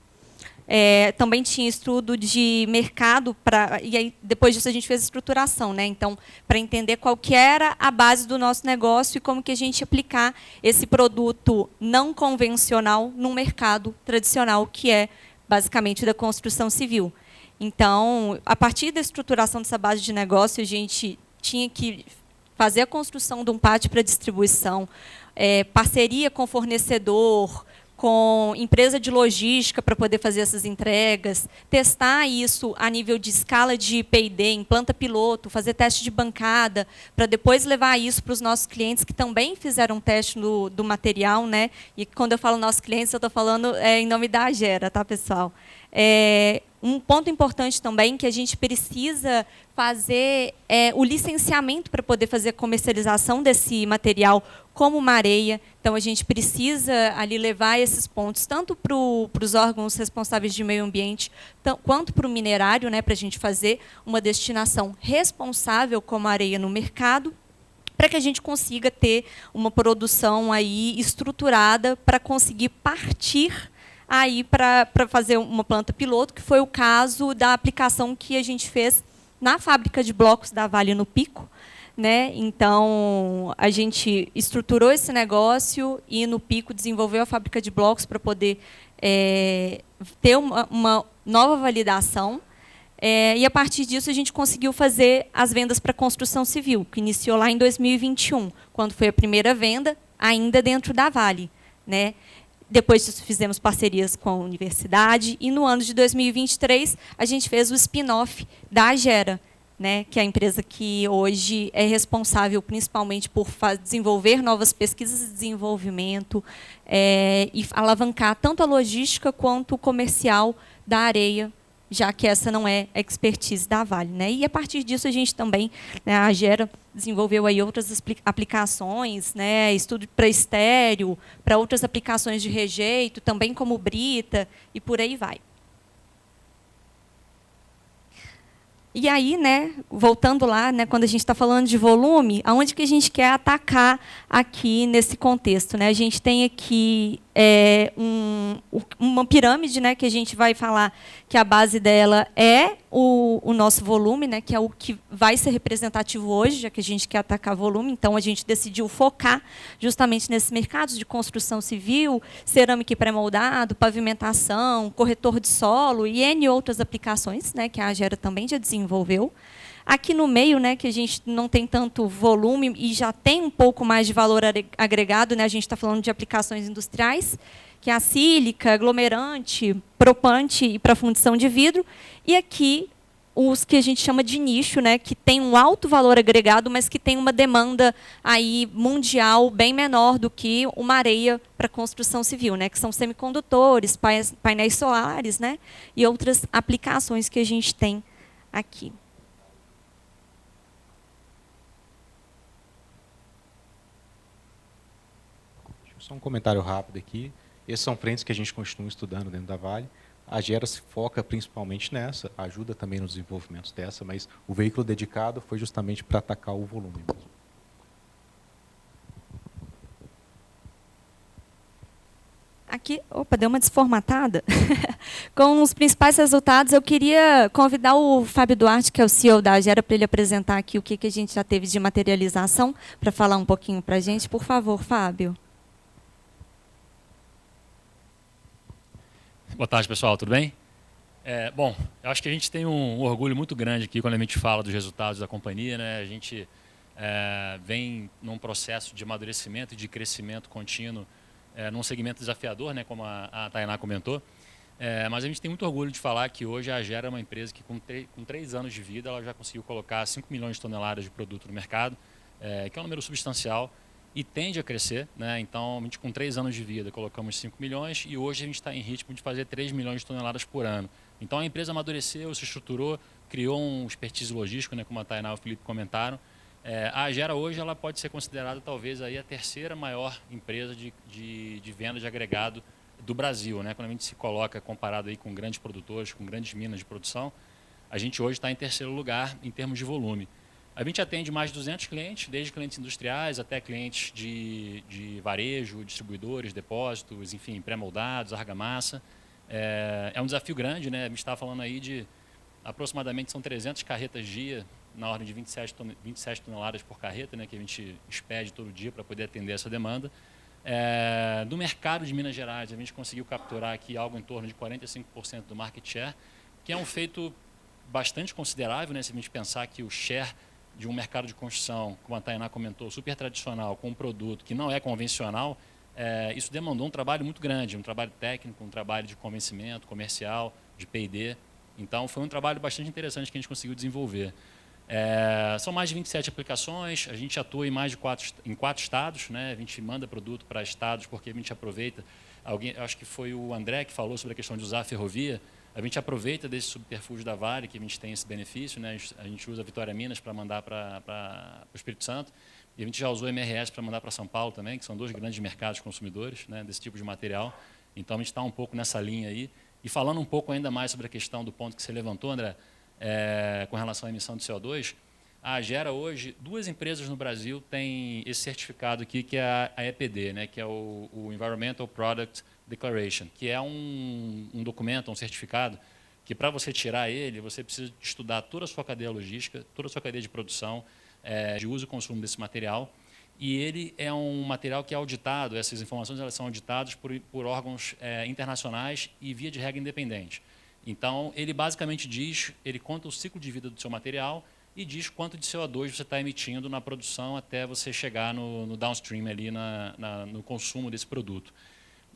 Também tinha estudo de mercado, e aí, depois disso a gente fez estruturação, né? Então, para entender qual que era a base do nosso negócio e como que a gente ia aplicar esse produto não convencional no mercado tradicional, que é basicamente da construção civil. Então, a partir da estruturação dessa base de negócio, a gente tinha que fazer a construção de um pátio para distribuição, parceria com fornecedor, com empresa de logística para poder fazer essas entregas, testar isso a nível de escala de P&D, em planta piloto, fazer teste de bancada, para depois levar isso para os nossos clientes que também fizeram teste do material, né? E quando eu falo nossos clientes, eu estou falando em nome da Agera, tá, pessoal? Um ponto importante também que a gente precisa fazer o licenciamento para poder fazer a comercialização desse material como uma areia. Então, a gente precisa ali levar esses pontos tanto para os órgãos responsáveis de meio ambiente, quanto para o minerário, né, para a gente fazer uma destinação responsável como areia no mercado, para que a gente consiga ter uma produção aí estruturada para conseguir partir aí para fazer uma planta piloto, que foi o caso da aplicação que a gente fez na fábrica de blocos da Vale no Pico, né? Então, a gente estruturou esse negócio e no Pico desenvolveu a fábrica de blocos para poder ter uma nova validação. E, a partir disso, a gente conseguiu fazer as vendas para construção civil, que iniciou lá em 2021, quando foi a primeira venda, ainda dentro da Vale, né? Depois disso, fizemos parcerias com a universidade. E, no ano de 2023, a gente fez o spin-off da Agera, né, que é a empresa que hoje é responsável principalmente por desenvolver novas pesquisas de desenvolvimento e alavancar tanto a logística quanto o comercial da areia, já que essa não é expertise da Vale, né? E, a partir disso, a gente também, né, a Agera desenvolveu aí outras aplicações, né, estudo para estéreo, para outras aplicações de rejeito, também como brita, e por aí vai. E aí, né, voltando lá, né, quando a gente está falando de volume, aonde que a gente quer atacar aqui nesse contexto, né? A gente tem aqui uma pirâmide, né, que a gente vai falar que a base dela é o nosso volume, né, que é o que vai ser representativo hoje, já que a gente quer atacar volume. Então, a gente decidiu focar justamente nesses mercados de construção civil, cerâmica e pré-moldado, pavimentação, corretor de solo e N outras aplicações, né, que a Agera também já desenvolveu. Aqui no meio, né, que a gente não tem tanto volume e já tem um pouco mais de valor agregado, né, a gente está falando de aplicações industriais, que é a sílica, aglomerante, propante e para fundição de vidro. E aqui os que a gente chama de nicho, né, que tem um alto valor agregado, mas que tem uma demanda aí mundial bem menor do que uma areia para construção civil, né, que são semicondutores, painéis solares, né, e outras aplicações que a gente tem aqui. Só um comentário rápido aqui. Esses são frentes que a gente continua estudando dentro da Vale. A Agera se foca principalmente nessa, ajuda também nos desenvolvimentos dessa, mas o veículo dedicado foi justamente para atacar o volume mesmo. Aqui, opa, deu uma desformatada. Com os principais resultados, eu queria convidar o Fábio Duarte, que é o CEO da Agera, para ele apresentar aqui o que a gente já teve de materialização, para falar um pouquinho para a gente. Por favor, Fábio. Boa tarde, pessoal, tudo bem? Bom, eu acho que a gente tem um orgulho muito grande aqui quando a gente fala dos resultados da companhia, né? A gente vem num processo de amadurecimento e de crescimento contínuo num segmento desafiador, né? Como a Tainá comentou. Mas a gente tem muito orgulho de falar que hoje a Agera é uma empresa que com 3 anos de vida ela já conseguiu colocar 5 milhões de toneladas de produto no mercado, que é um número substancial e tende a crescer, né? Então, a gente com 3 anos de vida colocamos 5 milhões e hoje a gente está em ritmo de fazer 3 milhões de toneladas por ano. Então, a empresa amadureceu, se estruturou, criou um expertise logístico, né? Como a Tainá e o Felipe comentaram. A Agera hoje ela pode ser considerada talvez aí a 3ª maior empresa de venda de agregado do Brasil, né? Quando a gente se coloca comparado aí com grandes produtores, com grandes minas de produção, a gente hoje está em 3º lugar em termos de volume. A gente atende mais de 200 clientes, desde clientes industriais até clientes de varejo, distribuidores, depósitos, enfim, pré-moldados, argamassa. É um desafio grande, né? A gente estava falando aí de aproximadamente são 300 carretas dia, na ordem de 27 toneladas por carreta, né, que a gente expede todo dia para poder atender essa demanda. Do mercado de Minas Gerais, a gente conseguiu capturar aqui algo em torno de 45% do market share, que é um feito bastante considerável, né, se a gente pensar que o share de um mercado de construção, como a Tainá comentou, super tradicional, com um produto que não é convencional, isso demandou um trabalho muito grande, um trabalho técnico, um trabalho de convencimento comercial, de P&D. Então, foi um trabalho bastante interessante que a gente conseguiu desenvolver. São mais de 27 aplicações, a gente atua em 4 estados, né? A gente manda produto para estados porque a gente aproveita, acho que foi o André que falou sobre a questão de usar a ferrovia, a gente aproveita desse subterfúgio da Vale, que a gente tem esse benefício, né? A gente usa a Vitória Minas para mandar para o Espírito Santo, e a gente já usou o MRS para mandar para São Paulo também, que são 2 grandes mercados consumidores, né, desse tipo de material. Então, a gente está um pouco nessa linha aí. E falando um pouco ainda mais sobre a questão do ponto que você levantou, André, com relação à emissão de CO2, a Agera hoje, 2 empresas no Brasil têm esse certificado aqui, que é a EPD, né, que é o Environmental Product Declaration, que é um documento, um certificado, que para você tirar ele, você precisa estudar toda a sua cadeia logística, toda a sua cadeia de produção, de uso e consumo desse material, e ele é um material que é auditado, essas informações elas são auditadas por órgãos internacionais e via de regra independente. Então, ele basicamente diz, ele conta o ciclo de vida do seu material e diz quanto de CO2 você está emitindo na produção até você chegar no downstream, ali no consumo desse produto.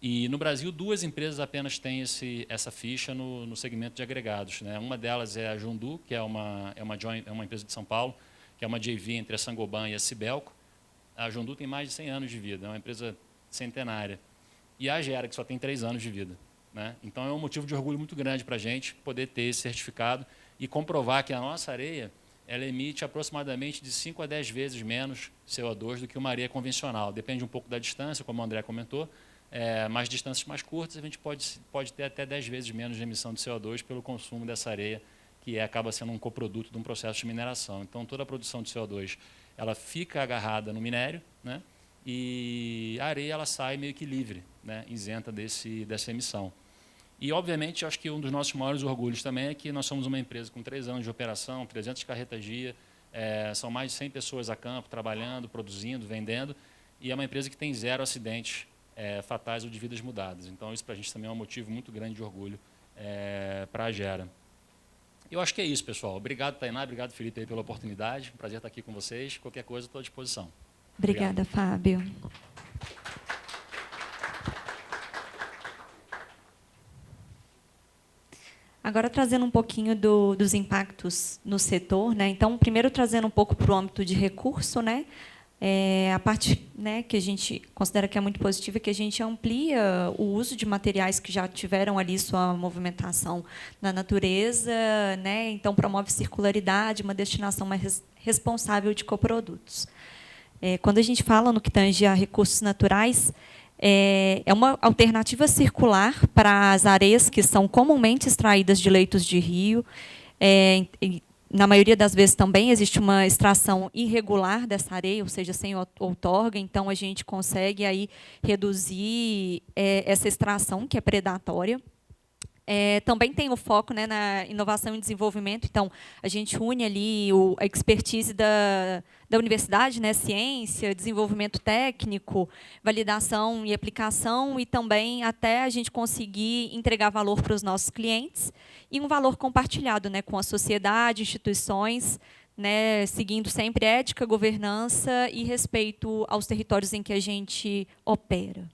E no Brasil, 2 empresas apenas têm essa ficha no segmento de agregados, né? Uma delas é a Jundu, que é uma empresa de São Paulo, que é uma JV entre a Sangoban e a Cibelco. A Jundu tem mais de 100 anos de vida, é uma empresa centenária. E a Agera, que só tem 3 anos de vida, né? Então, é um motivo de orgulho muito grande para a gente poder ter esse certificado e comprovar que a nossa areia ela emite aproximadamente de 5 a 10 vezes menos CO2 do que uma areia convencional. Depende um pouco da distância, como o André comentou, mas distâncias mais curtas a gente pode ter até 10 vezes menos de emissão de CO2 pelo consumo dessa areia, que acaba sendo um coproduto de um processo de mineração. Então, toda a produção de CO2 ela fica agarrada no minério, né? E a areia ela sai meio que livre, né? Isenta dessa emissão. E, obviamente, eu acho que um dos nossos maiores orgulhos também é que nós somos uma empresa com 3 anos de operação, 300 carretas-dia, são mais de 100 pessoas a campo, trabalhando, produzindo, vendendo, e é uma empresa que tem 0 acidentes fatais ou de vidas mudadas. Então, isso para a gente também é um motivo muito grande de orgulho para a Agera. Eu acho que é isso, pessoal. Obrigado, Tainá, obrigado, Felipe, aí, pela oportunidade. Prazer estar aqui com vocês. Qualquer coisa, estou à disposição. Obrigada, Fábio. Agora, trazendo um pouquinho dos impactos no setor, né? Então, primeiro trazendo um pouco para o âmbito de recurso, né? A parte, né, que a gente considera que é muito positiva é que a gente amplia o uso de materiais que já tiveram ali sua movimentação na natureza, né? Então, promove circularidade, uma destinação mais responsável de coprodutos. Quando a gente fala no que tange a recursos naturais, é uma alternativa circular para as areias que são comumente extraídas de leitos de rio. Na maioria das vezes também existe uma extração irregular dessa areia, ou seja, sem outorga, então a gente consegue aí reduzir essa extração, que é predatória. Também tem o foco, né, na inovação e desenvolvimento, então a gente une ali a expertise da universidade, né, ciência, desenvolvimento técnico, validação e aplicação, e também até a gente conseguir entregar valor para os nossos clientes e um valor compartilhado, né, com a sociedade, instituições, né, seguindo sempre ética, governança e respeito aos territórios em que a gente opera.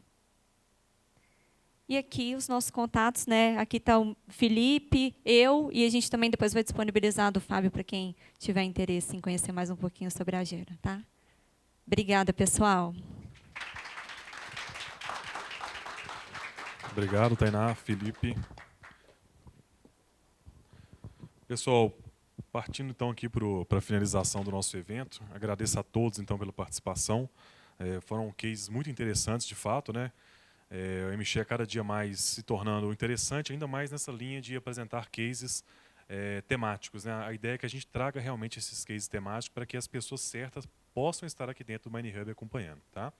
E aqui os nossos contatos, né? Aqui está o Felipe, eu, e a gente também depois vai disponibilizar do Fábio para quem tiver interesse em conhecer mais um pouquinho sobre a Agera, tá? Obrigada, pessoal. Obrigado, Tainá, Felipe. Pessoal, partindo então aqui para a finalização do nosso evento, agradeço a todos então pela participação. Foram cases muito interessantes, de fato, né? O MX cada dia mais se tornando interessante, ainda mais nessa linha de apresentar cases temáticos, né? A ideia é que a gente traga realmente esses cases temáticos para que as pessoas certas possam estar aqui dentro do MineHub acompanhando. Tá?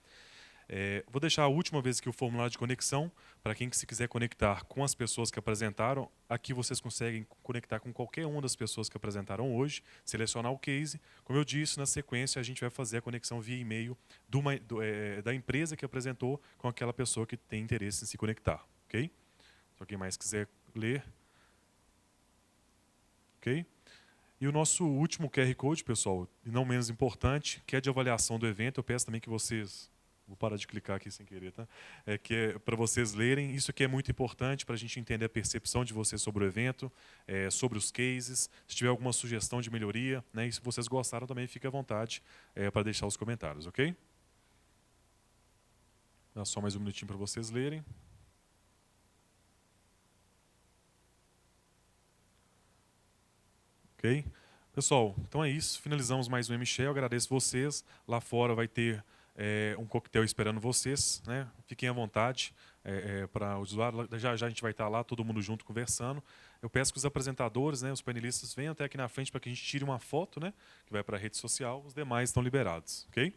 Vou deixar a última vez aqui o formulário de conexão, para quem que se quiser conectar com as pessoas que apresentaram. Aqui vocês conseguem conectar com qualquer uma das pessoas que apresentaram hoje, selecionar o case. Como eu disse, na sequência a gente vai fazer a conexão via e-mail da empresa que apresentou com aquela pessoa que tem interesse em se conectar. Ok? Se alguém mais quiser ler. Ok? E o nosso último QR Code, pessoal, e não menos importante, que é de avaliação do evento. Eu peço também que vocês... Vou parar de clicar aqui sem querer, tá? Que é para vocês lerem. Isso aqui é muito importante para a gente entender a percepção de vocês sobre o evento, sobre os cases. Se tiver alguma sugestão de melhoria, né? E se vocês gostaram também, fique à vontade para deixar os comentários, ok? Dá só mais um minutinho para vocês lerem. Ok? Pessoal, então é isso. Finalizamos mais um MShare. Eu agradeço vocês. Lá fora vai ter um coquetel esperando vocês, né? Fiquem à vontade para o usuário. Já a gente vai estar lá, todo mundo junto conversando. Eu peço que os apresentadores, né, os panelistas, venham até aqui na frente para que a gente tire uma foto, né, que vai para a rede social. Os demais estão liberados, ok?